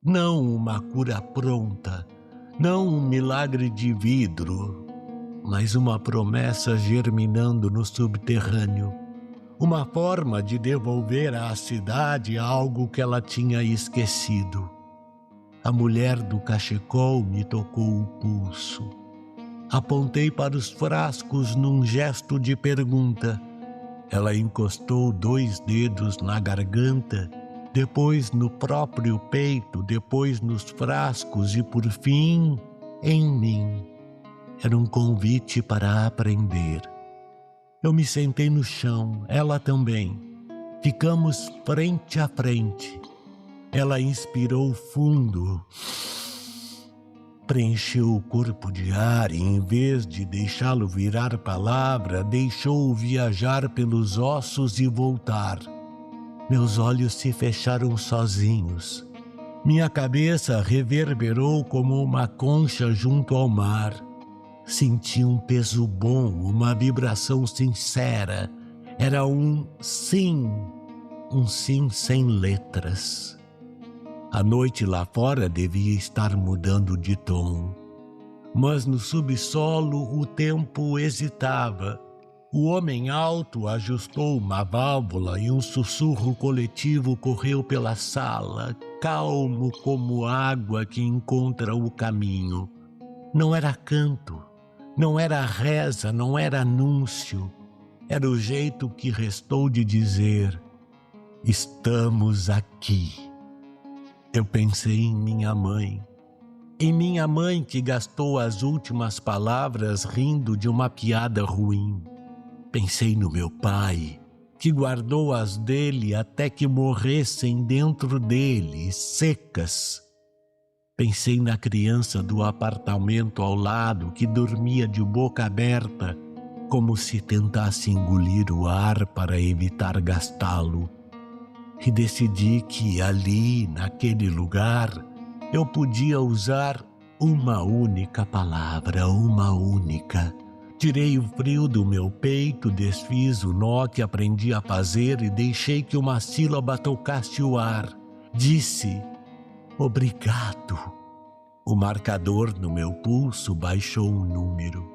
Não uma cura pronta, não um milagre de vidro, mas uma promessa germinando no subterrâneo. Uma forma de devolver à cidade algo que ela tinha esquecido. A mulher do cachecol me tocou o pulso. Apontei para os frascos num gesto de pergunta. Ela encostou 2 dedos na garganta, depois no próprio peito, depois nos frascos e, por fim, em mim. Era um convite para aprender. Eu me sentei no chão, ela também. Ficamos frente a frente. Ela inspirou fundo, preencheu o corpo de ar e, em vez de deixá-lo virar palavra, deixou-o viajar pelos ossos e voltar. Meus olhos se fecharam sozinhos. Minha cabeça reverberou como uma concha junto ao mar. Senti um peso bom, uma vibração sincera. Era um sim sem letras. A noite lá fora devia estar mudando de tom. Mas no subsolo o tempo hesitava. O homem alto ajustou uma válvula e um sussurro coletivo correu pela sala, calmo como água que encontra o caminho. Não era canto. Não era reza, não era anúncio. Era o jeito que restou de dizer: estamos aqui. Eu pensei em minha mãe. Em minha mãe que gastou as últimas palavras rindo de uma piada ruim. Pensei no meu pai, que guardou as dele até que morressem dentro dele, secas. Pensei na criança do apartamento ao lado que dormia de boca aberta, como se tentasse engolir o ar para evitar gastá-lo. E decidi que ali, naquele lugar, eu podia usar uma única palavra, uma única. Tirei o frio do meu peito, desfiz o nó que aprendi a fazer e deixei que uma sílaba tocasse o ar. Disse: obrigado. O marcador no meu pulso baixou um número.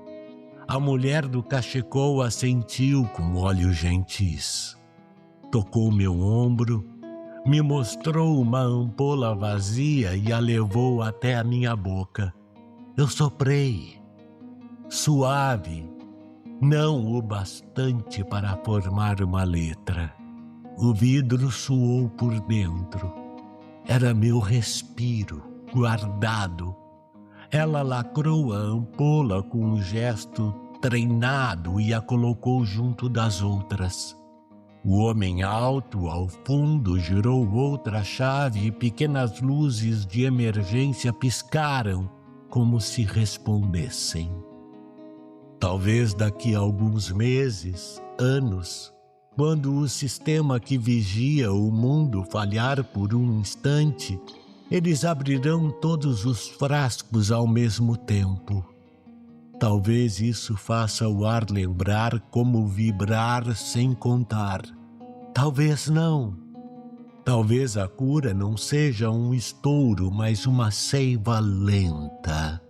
A mulher do cachecol assentiu com olhos gentis. Tocou meu ombro, me mostrou uma ampola vazia e a levou até a minha boca. Eu soprei, suave, não o bastante para formar uma letra. O vidro suou por dentro. Era meu respiro, guardado. Ela lacrou a ampola com um gesto treinado e a colocou junto das outras. O homem alto, ao fundo, girou outra chave e pequenas luzes de emergência piscaram como se respondessem. Talvez daqui a alguns meses, anos, quando o sistema que vigia o mundo falhar por um instante, eles abrirão todos os frascos ao mesmo tempo. Talvez isso faça o ar lembrar como vibrar sem contar. Talvez não. Talvez a cura não seja um estouro, mas uma seiva lenta.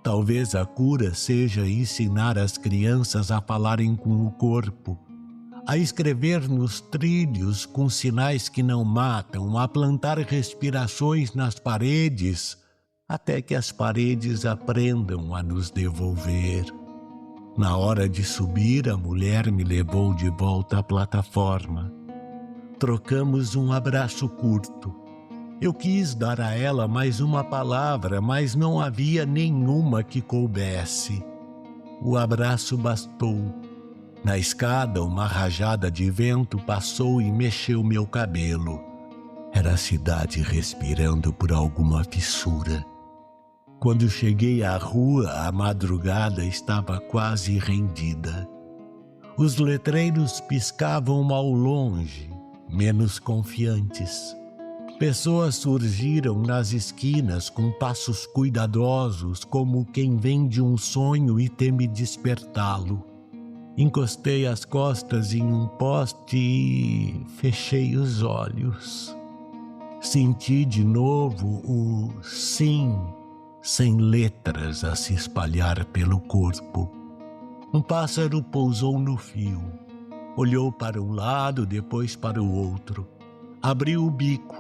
Talvez a cura seja ensinar as crianças a falarem com o corpo, a escrever nos trilhos com sinais que não matam, a plantar respirações nas paredes, até que as paredes aprendam a nos devolver. Na hora de subir, a mulher me levou de volta à plataforma. Trocamos um abraço curto. Eu quis dar a ela mais uma palavra, mas não havia nenhuma que coubesse. O abraço bastou. Na escada, uma rajada de vento passou e mexeu meu cabelo. Era a cidade respirando por alguma fissura. Quando cheguei à rua, a madrugada estava quase rendida. Os letreiros piscavam ao longe, menos confiantes. Pessoas surgiram nas esquinas com passos cuidadosos, como quem vem de um sonho e teme despertá-lo. Encostei as costas em um poste e fechei os olhos. Senti de novo o sim sem letras a se espalhar pelo corpo. Um pássaro pousou no fio. Olhou para um lado, depois para o outro. Abriu o bico.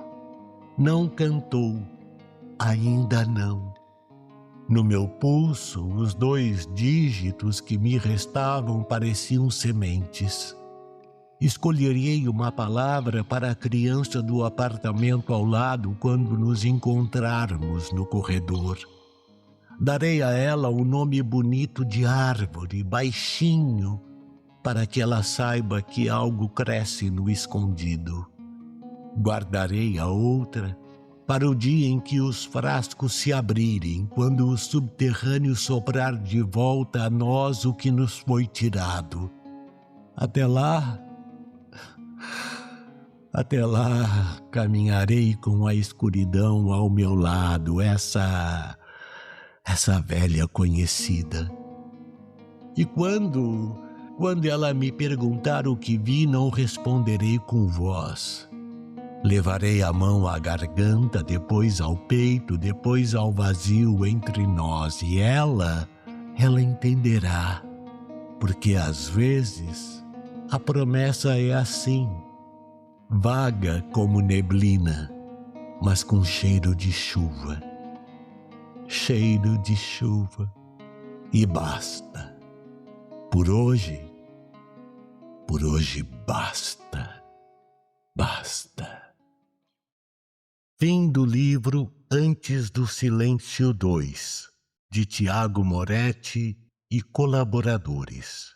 Não cantou. Ainda não. No meu pulso, os 2 dígitos que me restavam pareciam sementes. Escolherei uma palavra para a criança do apartamento ao lado quando nos encontrarmos no corredor. Darei a ela o nome bonito de árvore, baixinho, para que ela saiba que algo cresce no escondido. Guardarei a outra para o dia em que os frascos se abrirem, quando o subterrâneo soprar de volta a nós o que nos foi tirado. Até lá, caminharei com a escuridão ao meu lado, essa velha conhecida. E quando ela me perguntar o que vi, não responderei com voz. Levarei a mão à garganta, depois ao peito, depois ao vazio entre nós, e ela entenderá, porque às vezes a promessa é assim, vaga como neblina, mas com cheiro de chuva. Cheiro de chuva. E basta. Por hoje basta. Basta. Fim do livro Antes do Silêncio 2, de Tiago Moretti e colaboradores.